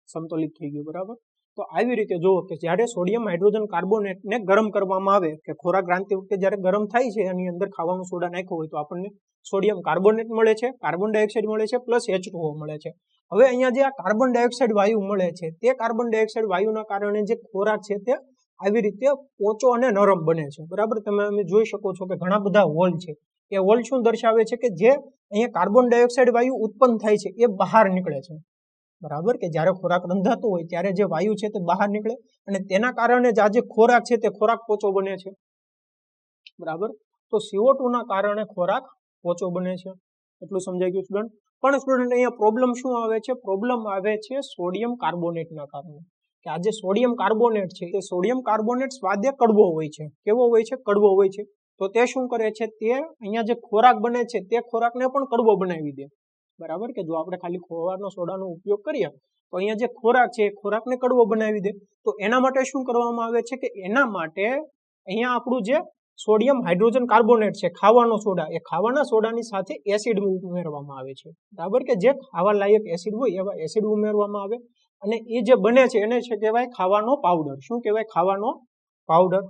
સમતુલિત થઈ ગયું, બરાબર? તો આવી રીતે જુઓ કે જ્યારે સોડિયમ હાઇડ્રોજન કાર્બોનેટને ગરમ કરવામાં આવે, કે ખોરાક રાંધતી વખતે જ્યારે ગરમ થાય છે એની અંદર ખાવાનું સોડા નાખ્યો હોય તો આપણને સોડિયમ કાર્બોનેટ મળે છે, કાર્બન ડાયોક્સાઇડ મળે છે, પ્લસ H2O મળે છે. હવે અહીંયા જે આ કાર્બન ડાયોક્સાઇડ વાયુ મળે છે તે કાર્બન ડાયોક્સાઇડ વાયુના કારણે જે ખોરાક છે તે આવી રીતે પોચો અને નરમ બને છે, બરાબર? તમે જોઈ શકો છો કે ઘણા બધા હોલ છે. એ હોલ શું દર્શાવે છે? કે જે અહીંયા કાર્બન ડાયોક્સાઇડ વાયુ ઉત્પન્ન થાય છે એ બહાર નીકળે છે, બરાબર? કે જ્યારે ખોરાક રંધાતો હોય ત્યારે જે વાયુ છે તે બહાર નીકળે અને તેના કારણે જ આ જે ખોરાક છે તે ખોરાક પોચો બને છે, બરાબર? તો CO2 ના કારણે ખોરાક પોચો બને છે. એટલું સમજાઈ ગયું સ્ટુડન્ટ? પણ સ્ટુડન્ટ અહીંયા પ્રોબ્લેમ શું આવે છે? પ્રોબ્લેમ આવે છે સોડિયમ કાર્બોનેટના કારણે. કે આ જે સોડિયમ કાર્બોનેટ છે એ સોડિયમ કાર્બોનેટ સ્વાદે કડવો હોય છે. કેવો હોય છે? કડવો હોય છે. તો તે શું કરે છે? તે અહીંયા જે ખોરાક બને છે તે ખોરાકને પણ કડવો બનાવી દે, બરાબર? કે જો આપણે ખાલી ખોરાકનો સોડાનો ઉપયોગ કરીએ તો અહીંયા જે ખોરાક છે એ ખોરાકને કડવો બનાવી દે. તો એના માટે શું કરવામાં આવે છે? કે એના માટે અહીંયા આપણું જે સોડિયમ હાઇડ્રોજન કાર્બોનેટ છે, ખાવાનો સોડા, એ ખાવાના સોડાની સાથે એસિડ ઉમેરવામાં આવે છે, બરાબર? કે જે ખાવા લાયક એસિડ હોય એવા એસિડ ઉમેરવામાં આવે અને એ જે બને છે એને છે કહેવાય ખાવાનો પાવડર. શું કહેવાય? ખાવાનો પાવડર.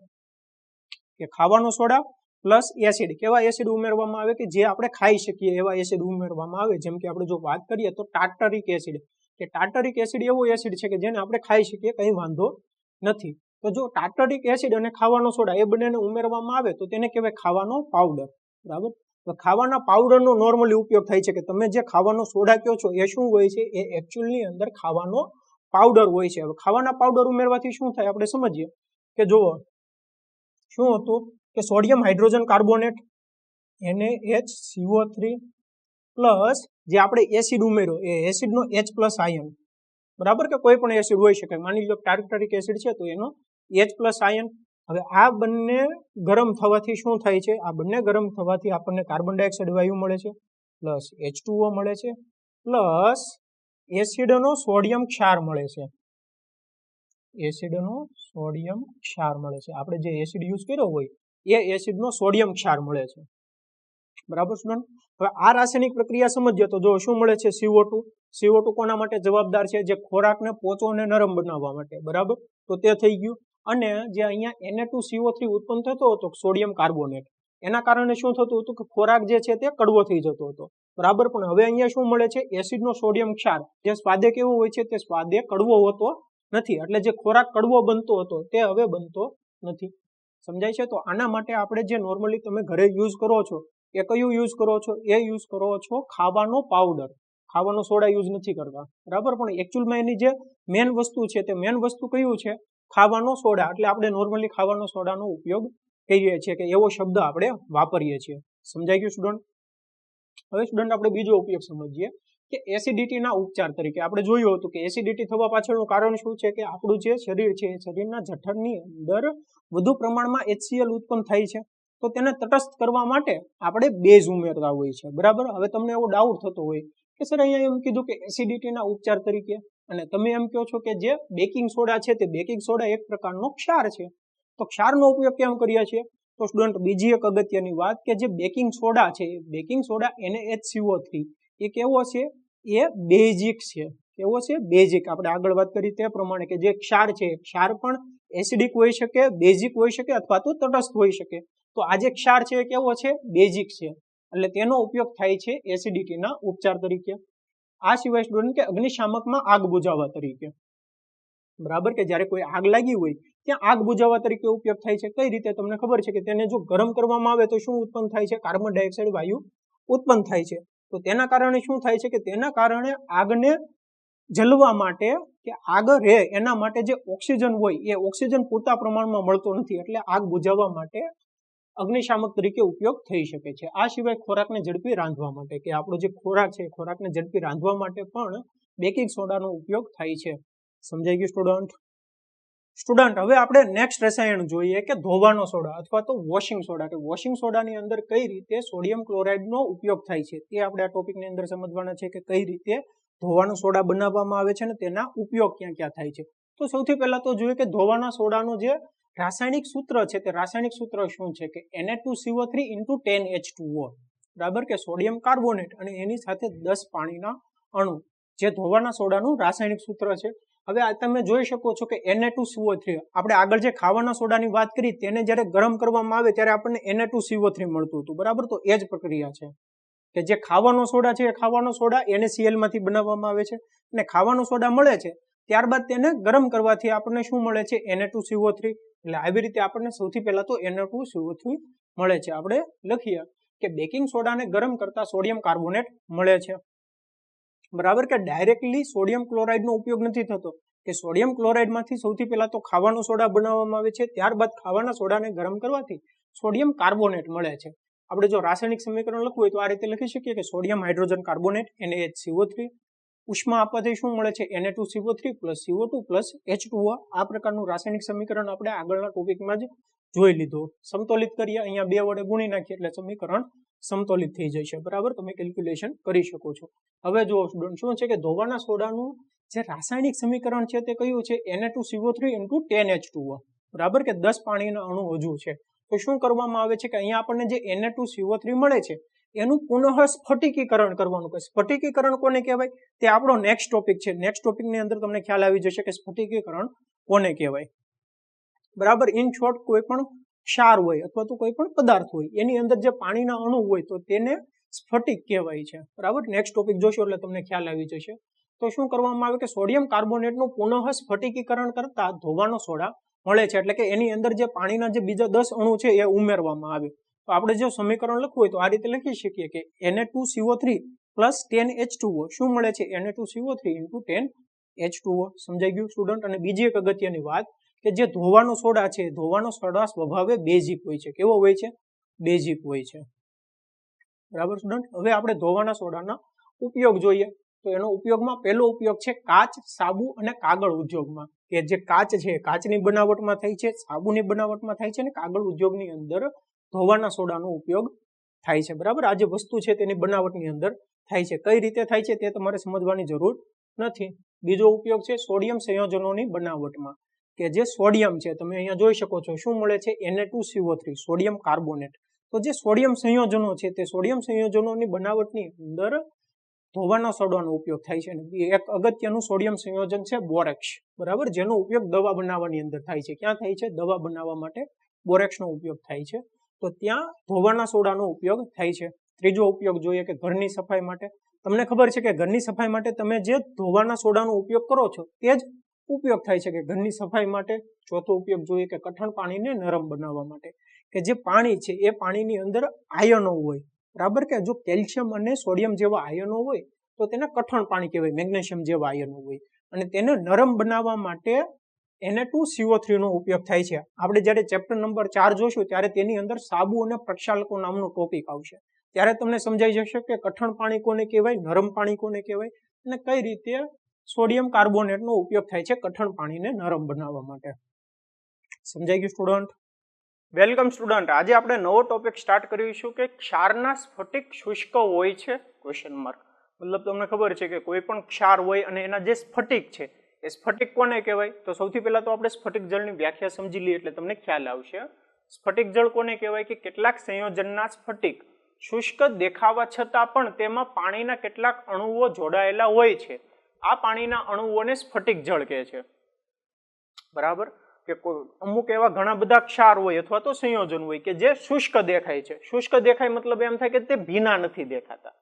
કે ખાવાનો સોડા પ્લસ એસિડ. કેવા એસિડ ઉમેરવામાં આવે? કે જે આપણે ખાઈ શકીએ એવા એસિડ ઉમેરવામાં આવે. જેમ કે આપણે જો વાત કરીએ તો ટાર્ટરિક એસિડ. કે ટાર્ટરિક એસિડ એવો એસિડ છે કે જેને આપણે ખાઈ શકીએ, કંઈ વાંધો નથી. તો જો ટાર્ટરિક એસિડ અને ખાવાનો સોડા એ બંનેને ઉમેરવામાં આવે તો તેને કહેવાય ખાવાનો પાવડર, બરાબર? તો ખાવાના પાવડરનો નોર્મલી ઉપયોગ થાય છે. કે તમે જે ખાવાનો સોડા કહો છો એ શું હોય છે? એ એકચ્યુઅલની અંદર ખાવાનો પાવડર હોય છે. હવે ખાવાના પાવડર ઉમેરવાથી શું થાય આપણે સમજીએ. કે જુઓ શું હતું? કે sodium hydrogen carbonate NaHCO3 plus જે આપણે એસિડ ઉમેર્યો એ એસિડનો H પ્લસ આયન, બરાબર? કે કોઈ પણ એસિડ હોઈ શકે. માની લો ટાર્ટરિક એસિડ છે તો એનો H પ્લસ આયન. હવે આ બંને ગરમ થવાથી શું થાય છે? આ બંને ગરમ થવાથી આપણને કાર્બન ડાયોક્સાઇડ વાયુ મળે છે, પ્લસ H2O મળે છે, પ્લસ એસિડનો સોડિયમ ક્ષાર મળે છે. એસિડનો સોડિયમ ક્ષાર મળે છે. આપણે જે એસિડ યુઝ કર્યો હોય એ એસિડનો સોડિયમ ક્ષાર મળે છે, બરાબર સ્ટુડન્ટ? હવે આ રાસાયણિક પ્રક્રિયા સમજીએ તો જો શું મળે છે? CO2. CO2 કોના માટે જવાબદાર છે? જે ખોરાકને પોચો અને નરમ બનાવવા માટે, બરાબર? તો તે થઈ ગયું. અને જે અહીંયા Na2CO3 ઉત્પન્ન થતો હતો સોડિયમ કાર્બોનેટ, એના કારણે શું થતું હતું? કે ખોરાક જે છે તે કડવો થઈ જતો હતો, બરાબર? પણ હવે અહીંયા શું મળે છે? એસિડનો સોડિયમ ક્ષાર. જે સ્વાદે કેવો હોય છે? તે સ્વાદે કડવો હોતો નથી. એટલે જે ખોરાક કડવો બનતો હતો તે હવે બનતો નથી. સમજાય છે? તો આના માટે આપણે જે નોર્મલી તમે ઘરે યુઝ કરો છો એ કયું યુઝ કરો છો? એ યુઝ કરો છો ખાવાનો પાવડર. ખાવાનો સોડા યુઝ નથી કરતા, બરાબર? પણ એકચ્યુઅલમાં એની જે મેન વસ્તુ છે તે મેન વસ્તુ કયું છે? ખાવાનો સોડા. એટલે આપણે નોર્મલી ખાવાનો સોડાનો ઉપયોગ કરીએ છીએ, કે એવો શબ્દ આપણે વાપરીએ છીએ. સમજાઈ ગયું સ્ટુડન્ટ? હવે સ્ટુડન્ટ આપણે બીજો ઉપયોગ સમજીએ કે એસિડિટીના ઉપચાર તરીકે. આપણે જોયું હતું કે એસિડિટી થવા પાછળનું કારણ શું છે? કે આપણું જે શરીર છે એ શરીરના જઠરની અંદર વધુ પ્રમાણમાં HCl ઉત્પન્ન થાય છે. તો તેને તટસ્થ કરવા માટે આપણે બેઝ ઉમેરતા હોય છે, બરાબર? હવે તમને એવો ડાઉટ થતો હોય કે સર અહીંયા એમ કીધું કે એસિડિટીના ઉપચાર તરીકે, અને તમે એમ કહો છો કે જે બેકિંગ સોડા છે તે બેકિંગ સોડા એક પ્રકારનો ક્ષાર છે. તો ક્ષારનો ઉપયોગ કેમ કરીએ છીએ? તો સ્ટુડન્ટ બીજી એક અગત્યની વાત કે જે બેકિંગ સોડા છે, બેકિંગ સોડા NaHCO3 એ કેવો છે? એ બેઝિક છે. કેવો છે? બેઝિક. આપણે આગળ વાત કરી તે પ્રમાણે કે જે ક્ષાર છે, ક્ષાર પણ એસિડિક હોઈ શકે, બેઝિક હોઈ શકે અથવા તો તટસ્થ હોઈ શકે. તો આ જે ક્ષાર છે એ કેવો છે? બેઝિક છે. એટલે તેનો ઉપયોગ થાય છે એસિડિટીના ઉપચાર તરીકે. આ સિવાય સ્ટુડન્ટ કે અગ્નિશામકમાં આગ બુઝાવવા તરીકે. બરાબર, કે જ્યારે કોઈ આગ લાગી હોય ત્યાં આગ બુઝાવવા તરીકે ઉપયોગ થાય છે. કઈ રીતે? તમને ખબર છે કે તેને જો ગરમ કરવામાં આવે તો શું ઉત્પન્ન થાય છે? કાર્બન ડાયોક્સાઇડ વાયુ ઉત્પન્ન થાય છે. તો તેના કારણે શું થાય છે કે તેના કારણે આગને જલવા માટે કે આગ રહે એના માટે જે ઓક્સિજન હોય એ ઓક્સિજન પૂરતા પ્રમાણમાં મળતો નથી, એટલે આગ બુઝાવવા માટે અગ્નિશામક તરીકે ઉપયોગ થઈ શકે છે. આ સિવાય ખોરાકને ઝડપી રાંધવા માટે, કે આપણો જે ખોરાક છે ખોરાકને ઝડપી રાંધવા માટે પણ બેકિંગ સોડાનો ઉપયોગ થાય છે. સમજાઈ ગયું સ્ટુડન્ટ? સ્ટુડન્ટ, હવે આપણે નેક્સ્ટ રસાયણ જોઈએ કે ધોવાનો સોડા અથવા તો વોશિંગ સોડા. કે વોશિંગ સોડાની અંદર કઈ રીતે સોડિયમ ક્લોરાઇડનો ઉપયોગ થાય છે તે આપણે આ ટોપિકની અંદર સમજવાના છે કે કઈ રીતે ધોવાનો સોડા બનાવવામાં આવે છે અને તેના ઉપયોગ ક્યાં ક્યાં થાય છે. તો સૌથી પહેલા તો જોઈએ કે ધોવાના સોડાનું જે રાસાયણિક સૂત્ર છે તે રાસાયણિક સૂત્ર શું છે કે Na2CO3 × 10H2O. બરાબર, કે સોડિયમ કાર્બોનેટ અને એની સાથે 10 પાણીના અણુ જે ધોવાના સોડાનું રાસાયણિક સૂત્ર છે. હવે આ તમે જોઈ શકો છો કે Na2CO3, આપણે આગળ જે ખાવાના સોડાની વાત કરી તેને જ્યારે ગરમ કરવામાં આવે ત્યારે આપણને Na2CO3 મળતું હતું. બરાબર, તો એ જ પ્રક્રિયા છે કે જે ખાવાનો સોડા છે એ ખાવાનો સોડા NaCl માંથી બનાવવામાં આવે છે અને ખાવાનો સોડા મળે છે ત્યારબાદ તેને ગરમ કરવાથી આપણને શું મળે છે? Na2CO3. એટલે આવી રીતે આપણને સૌથી પહેલા તો Na2CO3 મળે છે. આપણે લખીએ કે બેકિંગ સોડાને ગરમ કરતા સોડિયમ કાર્બોનેટ મળે છે. બરાબર, કે ડાયરેક્ટલી સોડિયમ ક્લોરાઇડનો ઉપયોગ નથી થતો, કે સોડિયમ ક્લોરાઇડમાંથી સૌથી પહેલા તો ખાવાનો સોડા બનાવવામાં આવે છે, ત્યારબાદ ખાવાના સોડાને ગરમ કરવાથી સોડિયમ કાર્બોનેટ મળે છે. આપણે જો રાસાયણિક સમીકરણ લખવું હોય તો આ રીતે લખી શકીએ કે સોડિયમ હાઇડ્રોજન કાર્બોનેટ NaHCO3, ઉષ્મા આપવાથી શું મળે છે? Na2CO3 + CO2 + H2O. આ પ્રકારનું રાસાયણિક સમીકરણ આપણે આગળના ટોપિકમાં જ જોઈ લીધું. સમતોલિત કરીએ, અહીંયા 2 વડે ગુણી નાખીએ એટલે સમીકરણ સમતોલિત થઈ જશે. બરાબર, તમે કેલ્ક્યુલેશન કરી શકો છો. હવે જો શું છે કે ધોવાના સોડાનું જે રાસાયણિક સમીકરણ છે તે કયું છે? Na2CO3 × 10H2O. બરાબર, કે 10 પાણીના અણુ હજુ છે. તો શું કરવામાં આવે છે કે અહીંયા આપણને જે Na2CO3 મળે છે એનું પુનઃ સ્ફટિકીકરણ કરવાનું. સ્ફટિકીકરણ કોને કહેવાય તે આપણો નેક્સ્ટ ટોપિક છે. નેક્સ્ટ ટોપિકની અંદર તમને ખ્યાલ આવી જશે કે સ્ફટિકીકરણ કોને કહેવાય. બરાબર, ઇન શોર્ટ કોઈ પણ ક્ષાર હોય અથવા તો કોઈ પણ પદાર્થ હોય એની અંદર જે પાણીના અણુ હોય તો તેને સ્ફટિક કહેવાય છે. બરાબર, નેક્સ્ટ ટોપિક જોશો એટલે તમને ખ્યાલ આવી જશે. તો શું કરવામાં આવે કે સોડિયમ કાર્બોનેટનું પુનઃ સ્ફટિકીકરણ કરતા ધોવાનો સોડા મળે છે, એટલે કે એની અંદર જે પાણીના જે બીજા 10 અણુ છે એ ઉમેરવામાં આવે. તો આપણે જો સમીકરણ લખવું હોય તો આ રીતે લખી શકીએ કે Na2CO3 + 10H2O. શું મળે છે? Na2CO3 × 10H2O. સમજાઈ ગયું સ્ટુડન્ટ? અને બીજી એક અગત્યની વાત કે જે ધોવાનો સોડા છે, ધોવાનો સોડા સ્વભાવે બેઝિક હોય છે. કેવો હોય છે? બેઝિક હોય છે. બરાબર સ્ટુડન્ટ? હવે આપણે ધોવાના સોડાના ઉપયોગ જોઈએ. તો એનો ઉપયોગમાં પહેલો ઉપયોગ છે કાચ, સાબુ અને કાગળ ઉદ્યોગમાં. કે જે કાચ છે કાચની બનાવટમાં થાય છે, સાબુની બનાવટમાં થાય છે અને કાગળ ઉદ્યોગની અંદર ધોવાના સોડાનો ઉપયોગ થાય છે. બરાબર, આ જે વસ્તુ છે તેની બનાવટની અંદર થાય છે. કઈ રીતે થાય છે તે તમારે સમજવાની જરૂર નથી. બીજો ઉપયોગ છે સોડિયમ સંયોજનોની બનાવટમાં, કે જે સોડિયમ છે તમે અહીંયા જોઈ શકો છો શું મળે છે? Na2CO3, sodium carbonate. તો જે સોડિયમ સંયોજનો છે તે સોડિયમ સંયોજનોની બનાવટની અંદર ધોવાના સોડાનો ઉપયોગ થાય છે. એક અગત્યનું સોડિયમ સંયોજન છે બોરેક્સ. બરાબર, જેનો ઉપયોગ દવા બનાવવાની અંદર થાય છે. ક્યાં થાય છે? દવા બનાવવા માટે બોરેક્સનો ઉપયોગ થાય છે. તો ત્યાં ધોવાના સોડાનો ઉપયોગ થાય છે. ત્રીજો ઉપયોગ જોઈએ કે ઘરની સફાઈ માટે. તમને ખબર છે કે ઘરની સફાઈ માટે તમે જે ધોવાના સોડાનો ઉપયોગ કરો છો તે જ ઉપયોગ થાય છે કે ઘરની સફાઈ માટે. ચોથો ઉપયોગ જોઈએ કે કઠણ પાણીને નરમ બનાવવા માટે, કે જે પાણી છે એ પાણીની અંદર આયનો હોય. બરાબર, કે જો કેલ્શિયમ અને સોડિયમ જેવા આયનો હોય તો તેને કઠણ પાણી કહેવાય, મેગ્નેશિયમ જેવા આયનો હોય, અને તેને નરમ બનાવવા માટે Na2CO3 નો ઉપયોગ થાય છે. આપણે જ્યારે ચેપ્ટર નંબર 4 જોશું ત્યારે તેની અંદર સાબુ અને પ્રક્ષાલકો નામનો ટોપિક આવશે. ત્યારે તમને સમજાઈ જશે કે કઠણ પાણી કોને કહેવાય, નરમ પાણી કોને કહેવાય અને કઈ રીતે સોડિયમ કાર્બોનેટનો ઉપયોગ થાય છે કઠણ પાણીને નરમ બનાવવા માટે. સમજાઈ ગયું સ્ટુડન્ટ? Welcome student. આજે આપણે નવો ટોપિક સ્ટાર્ટ કરીશું કે ક્ષારના સ્ફટિક શુષ્ક હોય છે? Question mark. મતલબ તમને ખબર છે કે કોઈ પણ ક્ષાર હોય અને એના જે સ્ફટિક છે એ સ્ફટિક કોને કહેવાય? તો સૌથી પહેલા તો આપણે સ્ફટિક જળની વ્યાખ્યા સમજી લઈએ એટલે તમને ખ્યાલ આવશે. સ્ફટિક જળ કોને કહેવાય? કે કેટલાક સંયોજનના સ્ફટિક શુષ્ક દેખાવા છતાં પણ તેમાં પાણીના કેટલાક અણુઓ જોડાયેલા હોય છે. આ પાણીના અણુઓને સ્ફટિક જળ કહે છે. બરાબર, કે અમુક એવા ઘણા બધા ક્ષાર હોય અથવા તો સંયોજન હોય કે જે શુષ્ક દેખાય છે. શુષ્ક દેખાય મતલબ એમ થાય કે તે ભીના નથી દેખાતા.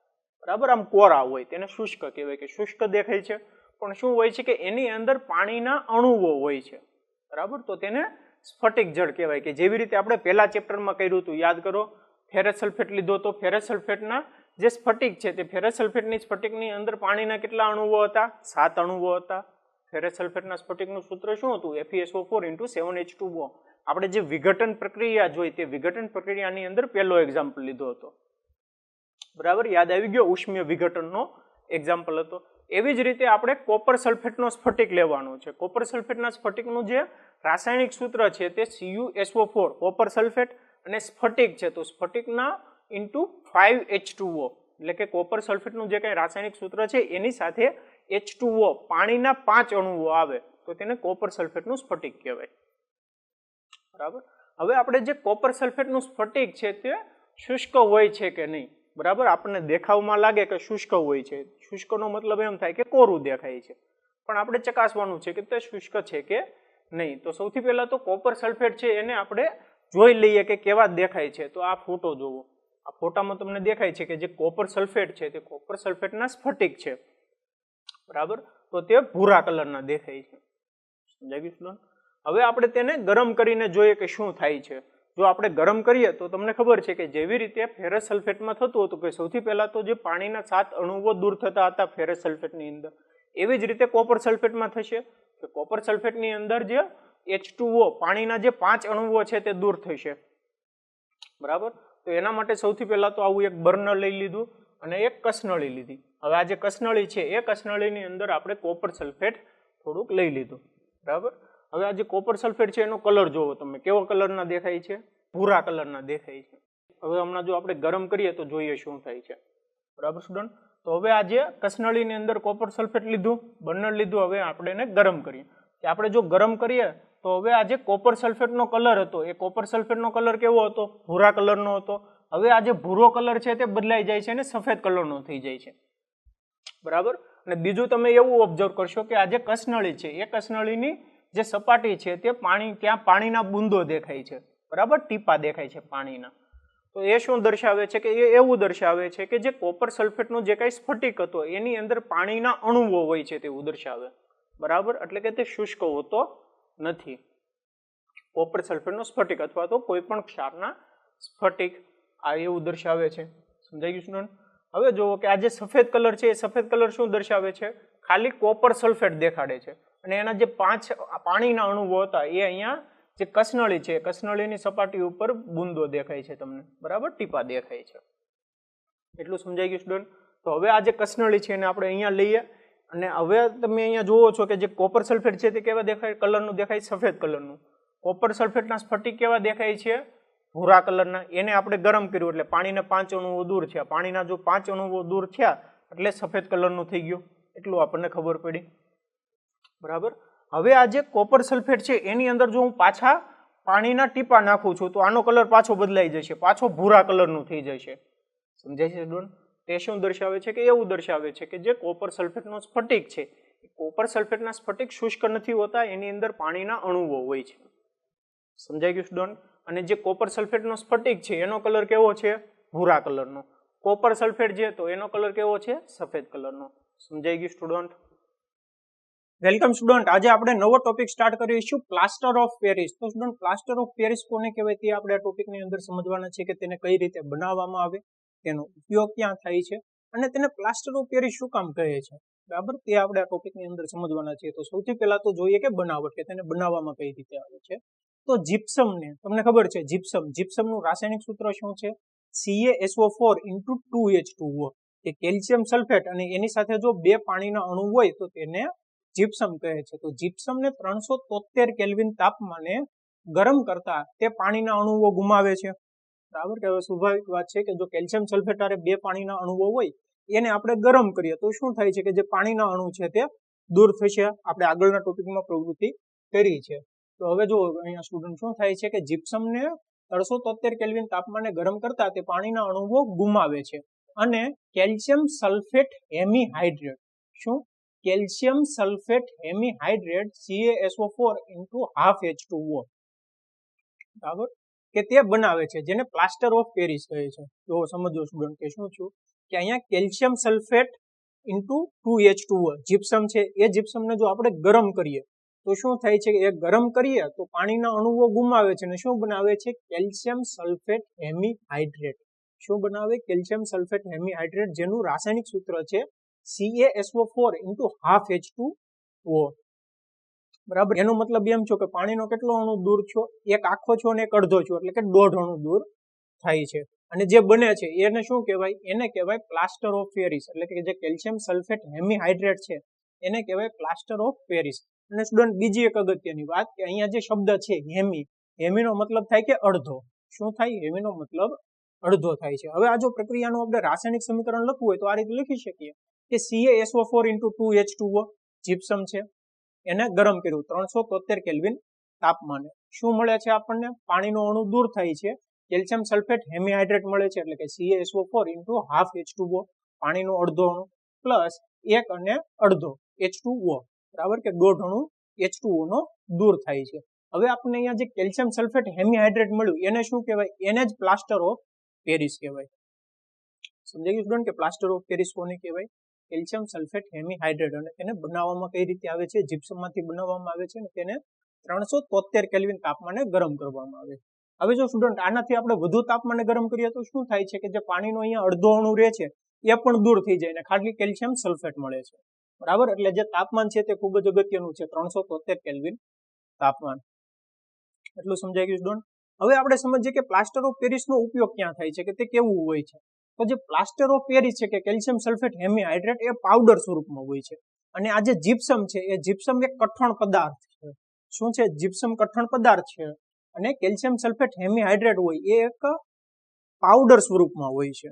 બરાબર, આમ કોરા હોય તેને શુષ્ક કહેવાય કે શુષ્ક દેખાય છે. પણ શું હોય છે કે એની અંદર પાણીના અણુઓ હોય છે. બરાબર, તો તેને સ્ફટિક જળ કહેવાય. કે જેવી રીતે આપણે પહેલા ચેપ્ટરમાં કર્યું હતું, યાદ કરો, ફેરસ સલ્ફેટ લીધો તો ફેરસ સલ્ફેટના જે સ્ફટિક છે તે ફેરસ સલ્ફેટની સ્ફટિકની અંદર પાણીના કેટલા અણુઓ હતા? 7 અણુઓ હતા. ફેરસ સલ્ફેટના સ્ફટિકનું સૂત્ર શું હતું? FeSO4 × 7H2O. આપણે જે વિઘટન પ્રક્રિયા જોઈ તે વિઘટન પ્રક્રિયાની અંદર પહેલો એક્ઝામ્પલ લીધો હતો. બરાબર, યાદ આવી ગયો? ઉષ્મીય વિઘટનનો એક્ઝામ્પલ હતો. એવી જ રીતે આપણે કોપર સલ્ફેટનો સ્ફટિક લેવાનો છે. કોપર સલ્ફેટના સ્ફટિકનું જે રાસાયણિક સૂત્ર છે તે CuSO4, કોપર સલ્ફેટ અને સ્ફટિક છે તો સ્ફટિકના ઇન્ટુ 5H2O, એટલે કે કોપર સલ્ફેટનું જે કંઈ રાસાયણિક સૂત્ર છે એની સાથે H2O પાણીના 5 અણુઓ આવે તો તેને કોપર સલ્ફેટનું સ્ફટિક કહેવાય. બરાબર, હવે આપણે જે કોપર સલ્ફેટનું સ્ફટિક છે તે શુષ્ક હોય છે કે નહીં? બરાબર, આપણને દેખાવમાં લાગે કે શુષ્ક હોય છે. શુષ્કનો મતલબ એમ થાય કે કોરું દેખાય છે, પણ આપણે ચકાસવાનું છે કે તે શુષ્ક છે કે નહીં. તો સૌથી પહેલા તો કોપર સલ્ફેટ છે એને આપણે જોઈ લઈએ કે કેવા દેખાય છે. તો આ ફોટો જોવો, આ ફોટામાં તમને દેખાય છે કે જે કોપર સલ્ફેટ છે તે કોપર સલ્ફેટના સ્ફટિક છે. બરાબર, તો તે ભૂરા કલરના દેખાય છે. સમજાઈ ગયું? હવે આપણે તેને ગરમ કરીને જોઈએ કે શું થાય છે. જો આપણે ગરમ કરીએ તો તમને ખબર છે કે જેવી રીતે ફેરસ સલ્ફેટમાં થતું હતું કે સૌથી પહેલા તો જે પાણીના 7 અણુઓ દૂર થતા હતા ફેરસ સલ્ફેટની અંદર, એવી જ રીતે કોપર સલ્ફેટમાં થશે કે કોપર સલ્ફેટની અંદર જે H2O પાણીના જે 5 અણુઓ છે તે દૂર થશે. બરાબર, તો એના માટે સૌથી પહેલા તો આવું એક બર્નર લઈ લીધું અને એક કસનળી લીધી. હવે આ જે કસનળી છે એ કસનળીની અંદર આપણે કોપર સલ્ફેટ થોડુંક લઈ લીધું. બરાબર, હવે આ જે કોપર સલ્ફેટ છે એનો કલર જોવો તમે, કેવો કલરના દેખાય છે? ભૂરા કલરના દેખાય છે. હવે હમણાં જો આપણે ગરમ કરીએ તો જોઈએ શું થાય છે. બરાબર સ્ટુડન્ટ, તો હવે આ જે કસનળીની અંદર કોપર સલ્ફેટ લીધું, બર્નર લીધું, હવે આપણે એને ગરમ કરીએ. કે આપણે જો ગરમ કરીએ તો હવે આ જે કોપર સલ્ફેટનો કલર હતો એ કોપર સલ્ફેટનો કલર કેવો હતો? ભૂરા કલરનો હતો. હવે આ જે ભૂરો કલર છે તે બદલાઈ જાય છે અને સફેદ કલરનો થઈ જાય છે. બરાબર, અને બીજું તમે એવું ઓબ્ઝર્વ કરશો કે આ જે કસનળી છે એ કસનળીની જે સપાટી છે તે ત્યાં પાણીના બુંદો દેખાય છે. બરાબર, ટીપા દેખાય છે પાણીના. તો એ શું દર્શાવે છે કે એ એવું દર્શાવે છે કે જે કોપર સલ્ફેટનો જે કાંઈ સ્ફટિક હતો એની અંદર પાણીના અણુઓ હોય છે તેવું દર્શાવે. બરાબર, એટલે કે તે શુષ્ક હોતો નથી. કોપર સલ્ફેટનો સ્ફટિક અથવા તો કોઈ પણ ક્ષારના સ્ફટિક આ એવું દર્શાવે છે. સમજાઈ ગયું સ્ટુડન્ટ? હવે જુઓ કે આ જે સફેદ કલર છે એ સફેદ કલર શું દર્શાવે છે? ખાલી કોપર સલ્ફેટ દેખાડે છે અને એના જે 5 પાણીના અણુઓ હતા એ અહીંયા જે કસનળી છે કસનળીની સપાટી ઉપર બુંદો દેખાય છે તમને. બરાબર, ટીપા દેખાય છે. એટલું સમજાઈ ગયું સ્ટુડન્ટ? તો હવે આ જે કસનળી છે એને આપણે અહીંયા લઈએ અને હવે તમે અહીંયા જુઓ છો કે જે કોપર સલ્ફેટ છે તે કેવા દેખાય? કલરનું દેખાય, સફેદ કલરનું. કોપર સલ્ફેટના સ્ફટિક કેવા દેખાય છે? ભૂરા કલરના. એને આપણે ગરમ કર્યું એટલે પાણીના 5 અણુઓ દૂર થયા. પાણીના જો 5 અણુઓ દૂર થયા એટલે સફેદ કલરનું થઈ ગયું. એટલું આપણને ખબર પડી. બરાબર, હવે આ જે કોપર સલ્ફેટ છે એની અંદર જો હું પાછા પાણીના ટીપા નાખું છું તો આનો કલર પાછો બદલાઈ જશે, પાછો ભૂરા કલરનું થઈ જશે. સમજાય છે સ્ટુડન્ટ? તે શું દર્શાવે છે કે એવું દર્શાવે છે કે જે કોપર સલ્ફેટનો સ્ફટિક છે એ કોપર સલ્ફેટના સ્ફટિક શુષ્ક નથી હોતા, એની અંદર પાણીના અણુઓ હોય છે. સમજાઈ ગયું સ્ટુડન્ટ? અને જે કોપર સલ્ફેટનો સ્ફટિક છે એનો કલર કેવો છે? ભૂરા કલરનો. કોપર સલ્ફેટ છે તો એનો કલર કેવો છે? સફેદ કલરનો. સમજાઈ ગયું સ્ટુડન્ટ? વેલકમ સ્ટુડન્ટ, આજે આપણે નવો ટોપિક સ્ટાર્ટ કરીશું, પ્લાસ્ટર ઓફ પેરિસ. તો સ્ટુડન્ટ, પ્લાસ્ટર ઓફ પેરિસ કોને કહેવાય તે આપણે આ ટોપિકની અંદર સમજવાના છે કે તેને કઈ રીતે બનાવવામાં આવે, તેનો ઉપયોગ ક્યાં થાય છે અને તેને પ્લાસ્ટર ઓફ પેરિસ શું કામ કહે છે. બરાબર, તે આપણે આ ટોપિકની અંદર સમજવાના છે. તો સૌથી પહેલા તો જોઈએ કે બનાવટ, કે તેને બનાવવામાં કઈ રીતે આવે છે. તો જીપ્સમને તમને ખબર છે, જીપ્સમનું રાસાયણિક સૂત્ર શું છે? CaSO4 × 2H2O. કે કેલ્શિયમ સલ્ફેટ અને એની સાથે જો 2 પાણીના અણુ હોય તો તેને જીપ્સમ કહે છે. તો જીપ્સમને 373 કેલ્વિન તાપમાને ગરમ કરતા તે પાણીના અણુઓ ગુમાવે છે. બરાબર, કે હવે સ્વાભાવિક વાત છે કે જો કેલ્શિયમ સલ્ફેટ આરે 2 પાણીના અણુઓ હોય એને આપણે ગરમ કરીએ તો શું થાય છે કે જે પાણીના અણુ છે તે દૂર થશે. આપણે આગળના ટોપિકમાં પ્રવૃત્તિ કરી છે. તો હવે જો અહીંયા સ્ટુડન્ટ શું થાય છે કે જીપ્સમને 373 કેલ્વિન તાપમાને ગરમ કરતા તે પાણીના અણુઓ ગુમાવે છે અને કેલ્શિયમ સલ્ફેટ હેમીહાઇડ્રેટ, શું? Calcium sulphate hemihydrate CaSO4 into half H2O, બરાબર, કે તે બનાવે છે, જેને પ્લાસ્ટર ઓફ પેરિસ કહે છે. તો સમજો સ્ટુડન્ટ કે શું છું કે અહીંયા calcium sulphate into 2H2O gypsum છે, એ જીપ્સમને જો આપણે ગરમ કરીએ તો શું થાય છે કે એ ગરમ કરીએ તો પાણીના અણુઓ ગુમાવે છે અને શું બનાવે છે? Calcium sulphate hemihydrate. શું બનાવે? કેલ્શિયમ સલ્ફેટ હેમીહાઇડ્રેટ, જેનું રાસાયણિક સૂત્ર છે CaSO4 into half H2O. બરાબર, એનો મતલબ એમ છો કે પાણીનો કેટલો અણુ દૂર છો? એક આખો છો અને એક અડધો છો, એટલે કે 1.5 અણુ દૂર થાય છે. અને જે બને છે એને શું કહેવાય? એને કહેવાય પ્લાસ્ટર ઓફ પેરિસ, એટલે કે જે કેલ્શિયમ સલ્ફેટ હેમીહાઇડ્રેટ છે એને કહેવાય પ્લાસ્ટર ઓફ પેરિસ. અને સ્ટુડન્ટ બીજી એક અગત્યની વાત કે અહીંયા જે શબ્દ છે હેમી, હેમીનો મતલબ થાય કે અડધો. શું થાય? હેમીનો મતલબ અડધો થાય છે. હવે આ જો પ્રક્રિયાનું આપણે રાસાયણિક સમીકરણ લખવું હોય તો આ રીતે લખી શકીએ કે CaSO4 into 2H2O જીપ્સમ છે, એને ગરમ કર્યું 373 કેલ્વિન તાપમાને. શું મળે છે આપણને? પાણીનો અણુ દૂર થાય છે, કેલ્શિયમ સલ્ફેટ હેમીહાઇડ્રેટ મળે છે, એટલે કે CaSO4 into half H2O, પાણીનો અડધો અણુ પ્લસ 1 અને અડધો H2O, બરાબર, કે 1.5 અણુ H2O નો દૂર થાય છે. હવે આપણને અહીંયા જે કેલ્શિયમ સલ્ફેટ હેમીહાઇડ્રેટ મળ્યું એને શું કહેવાય? એને જ પ્લાસ્ટર ઓફ પેરિસ કહેવાય. સમજાઈ ગયું સ્ટુડન્ટ કે પ્લાસ્ટર ઓફ પેરિસ કોને કહેવાય? Calcium sulphate hemihydrate. અને તેને બનાવવામાં કઈ રીતે આવે છે? જીપ્સમમાંથી બનાવવામાં આવે છે અને તેને 373 કેલ્વિન તાપમાને ગરમ કરવામાં આવે. હવે જો સ્ટુડન્ટ આનાથી આપણે વધુ તાપમાને ગરમ કરીએ તો શું થાય છે કે જે પાણીનો અહીંયા અડધો અણુ રહે છે એ પણ દૂર થઈ જાય અને ખાલી કેલ્શિયમ સલ્ફેટ મળે છે. બરાબર, એટલે જે તાપમાન છે તે ખૂબ જ અગત્યનું છે, 373 કેલ્વિન તાપમાન. એટલું સમજાઈ ગયું સ્ટુડન્ટ? હવે આપણે સમજીએ કે પ્લાસ્ટર ઓફ પેરિસનો ઉપયોગ ક્યાં થાય છે, કે તે કેવું હોય છે. તો જે પ્લાસ્ટર ઓફ પેરિસ છે કે કેલ્શિયમ સલ્ફેટ હેમીહાઇડ્રેટ એ પાવડર સ્વરૂપમાં હોય છે. અને આ જે જીપ્સમ છે એ જીપ્સમ એક કઠણ પદાર્થ છે. શું છે? જીપ્સમ કઠણ પદાર્થ છે અને કેલ્શિયમ સલ્ફેટ હેમીહાઇડ્રેટ હોય એ એક પાવડર સ્વરૂપમાં હોય છે.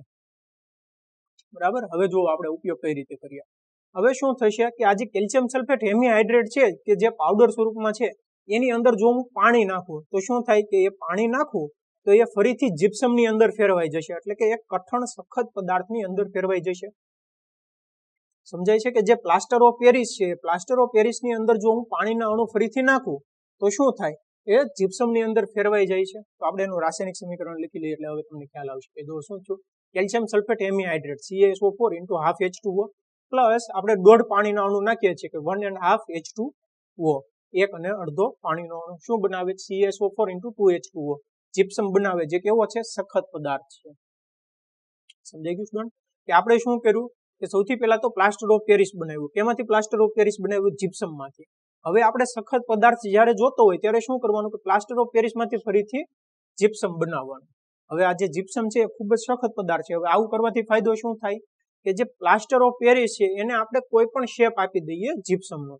બરાબર, હવે જો આપણે ઉપયોગ કઈ રીતે કરીએ. હવે શું થશે કે આ જે કેલ્શિયમ સલ્ફેટ હેમીહાઇડ્રેટ છે કે જે પાવડર સ્વરૂપમાં છે એની અંદર જો હું પાણી નાખું તો શું થાય કે એ પાણી નાખું તો એ ફરીથી જીપ્સમની અંદર ફેરવાઈ જશે, એટલે કે એક કઠણ સખત પદાર્થની અંદર ફેરવાઈ જશે. સમજાય છે કે જે પ્લાસ્ટર ઓફ પેરિસ છે, પ્લાસ્ટર ઓફ પેરિસની અંદર જો હું પાણીના અણુ ફરીથી નાખું તો શું થાય? એ જીપ્સમની અંદર ફેરવાઈ જાય છે. તો આપણે એનું રાસાયણિક સમીકરણ લખી લઈએ એટલે હવે તમને ખ્યાલ આવશે કે જો શું છું, calcium sulphate hemihydrate CaSO4 into half H2O plus આપણે 1.5 પાણીના અણુ નાખીએ છીએ કે 1.5 H2O, 1 અને અડધો પાણીનો અણુ શું બનાવે? CaSO4 into 2H2O જીપ્સમ બનાવે, જે કેવો છે? સખત પદાર્થ છે. સમજાઈ ગયું સ્ટુડન્ટ? કે આપણે શું કર્યું કે સૌથી પહેલા તો પ્લાસ્ટર ઓફ પેરિસ બનાવ્યું. કેમાંથી પ્લાસ્ટર ઓફ પેરિસ બનાવ્યું? જીપ્સમમાંથી. હવે આપણે સખત પદાર્થ જ્યારે જોતો હોય ત્યારે શું કરવાનું કે પ્લાસ્ટર ઓફ પેરિસમાંથી ફરીથી જીપ્સમ બનાવવાનું. હવે આ જે જીપ્સમ છે એ ખૂબ જ સખત પદાર્થ છે. હવે આવું કરવાથી ફાયદો શું થાય કે જે પ્લાસ્ટર ઓફ પેરિસ છે એને આપણે કોઈ પણ શેપ આપી દઈએ જીપ્સમનો,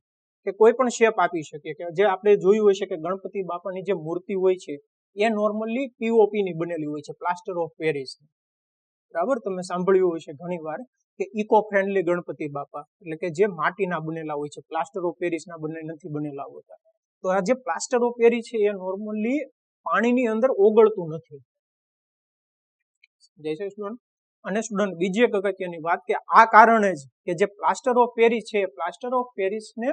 કે કોઈ પણ શેપ આપી શકીએ. કે જે આપણે જોયું હોય છે કે ગણપતિ બાપાની જે મૂર્તિ હોય છે એ નોર્મલી POP ની બનેલી હોય છે, પ્લાસ્ટર ઓફ પેરિસ. બરાબર, તમે સાંભળ્યું હોય છે ઘણી વાર કે ઇકો ફ્રેન્ડલી ગણપતિ બાપા, એટલે કે જે માટીના બનેલા હોય છે, પ્લાસ્ટર ઓફ પેરિસના નથી બનેલા હોતા. તો આ જે પ્લાસ્ટર ઓફ પેરિસ છે એ નોર્મલી પાણીની અંદર ઓગળતું નથી. જય શ્રી સ્ટુડન્ટ. અને સ્ટુડન્ટ બીજી એક અગત્યની વાત કે આ કારણે જ કે જે પ્લાસ્ટર ઓફ પેરિસ છે, પ્લાસ્ટર ઓફ પેરિસને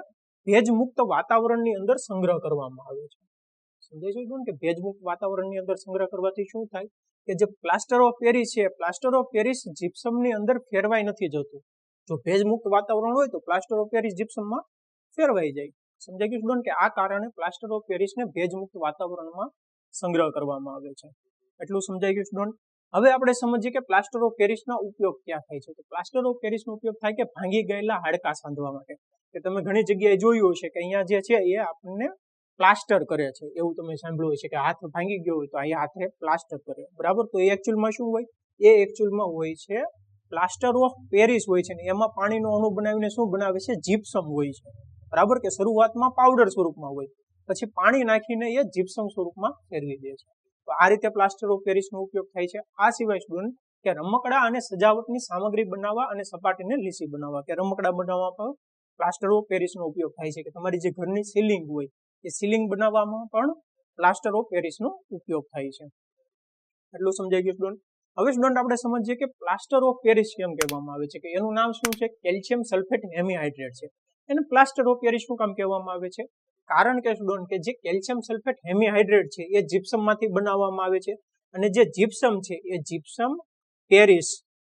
ભેજમુક્ત વાતાવરણની અંદર સંગ્રહ કરવામાં આવે છે. સમજાય છે સ્ટુડન્ટ કે ભેજમુક્ત વાતાવરણની અંદર સંગ્રહ કરવાથી શું થાય કે જે પ્લાસ્ટર ઓફ પેરિસ છે, પ્લાસ્ટર ઓફ પેરિસ જીપ્સમની અંદર ફેરવાઈ નથી જતું. જો ભેજમુક્ત વાતાવરણ હોય તો પ્લાસ્ટર ઓફ પેરિસ જીપ્સમમાં ફેરવાઈ જાય. સમજાઈ ગયું સ્ટુડન્ટ કે આ કારણે પ્લાસ્ટર ઓફ પેરિસને ભેજમુક્ત વાતાવરણમાં સંગ્રહ કરવામાં આવે છે. એટલું સમજાઈ ગયું સ્ટુડન્ટ? હવે આપણે સમજીએ કે પ્લાસ્ટર ઓફ પેરિસના ઉપયોગ ક્યાં થાય છે. તો પ્લાસ્ટર ઓફ પેરિસનો ઉપયોગ થાય કે ભાંગી ગયેલા હાડકાં સાંધવા માટે. કે તમે ઘણી જગ્યાએ જોયું હશે કે અહીંયા જે છે એ આપણને પ્લાસ્ટર કરે છે, એવું તમે સાંભળ્યું હશે કે હાથ ભાંગી ગયો હોય તો અહીંયા હાથે પ્લાસ્ટર કરે. બરાબર, તો એ એકચ્યુઅલમાં શું હોય? એ એકચ્યુઅલમાં હોય છે પ્લાસ્ટર ઓફ પેરિસ હોય છે ને એમાં પાણીનો અણુ બનાવીને શું બનાવે છે? જીપ્સમ હોય છે. બરાબર, કે શરૂઆતમાં પાવડર સ્વરૂપમાં હોય, પછી પાણી નાખીને એ જીપ્સમ સ્વરૂપમાં ફેરવી દે છે. તો આ રીતે પ્લાસ્ટર ઓફ પેરિસનો ઉપયોગ થાય છે. આ સિવાય સ્ટુડન્ટ કે રમકડા અને સજાવટની સામગ્રી બનાવવા અને સપાટીને લીસી બનાવવા, કે રમકડા બનાવવા પણ પ્લાસ્ટર ઓફ પેરિસનો ઉપયોગ થાય છે. કે તમારી જે ઘરની સીલિંગ હોય એ સીલિંગ બનાવવામાં પણ પ્લાસ્ટર ઓફ પેરિસનો ઉપયોગ થાય છે. એટલું સમજાઈ ગયું સ્ટુડન્ટ? હવે સ્ટુડન્ટ આપણે સમજીએ કે પ્લાસ્ટર ઓફ પેરિસ કેમ કહેવામાં આવે છે. કે એનું નામ શું છે? કેલ્શિયમ સલ્ફેટ હેમીહાઇડ્રેટ છે. એને પ્લાસ્ટર ઓફ પેરિસ શું કામ કહેવામાં આવે છે? કારણ કે સ્ટુડન્ટ કે જે કેલ્શિયમ સલ્ફેટ હેમીહાઇડ્રેટ છે એ જીપ્સમમાંથી બનાવવામાં આવે છે, અને જે જીપ્સમ છે એ જીપ્સમ પેરિસ,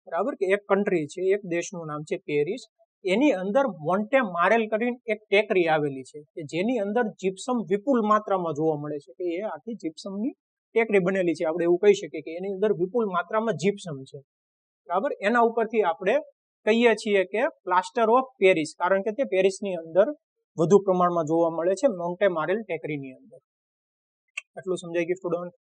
બરાબર, કે એક કન્ટ્રી છે, એક દેશનું નામ છે પેરિસ, એની અંદર મોન્ટે મારેલ કરીને એક ટેકરી આવેલી છે કે જેની અંદર જીપ્સમ વિપુલ માત્રામાં જોવા મળે છે, કે એ આખી જીપ્સમની ટેકરી બનેલી છે. આપણે એવું કહી શકીએ કે એની અંદર વિપુલ માત્રામાં જીપ્સમ છે, બરાબર. એના ઉપરથી આપણે કહીએ છીએ કે પ્લાસ્ટર ઓફ પેરિસ, કારણ કે તે પેરિસની અંદર વધુ પ્રમાણમાં જોવા મળે છે મોન્ટે મારેલ ટેકરીની અંદર. એટલું સમજાઈ ગયું સ્ટુડન્ટ?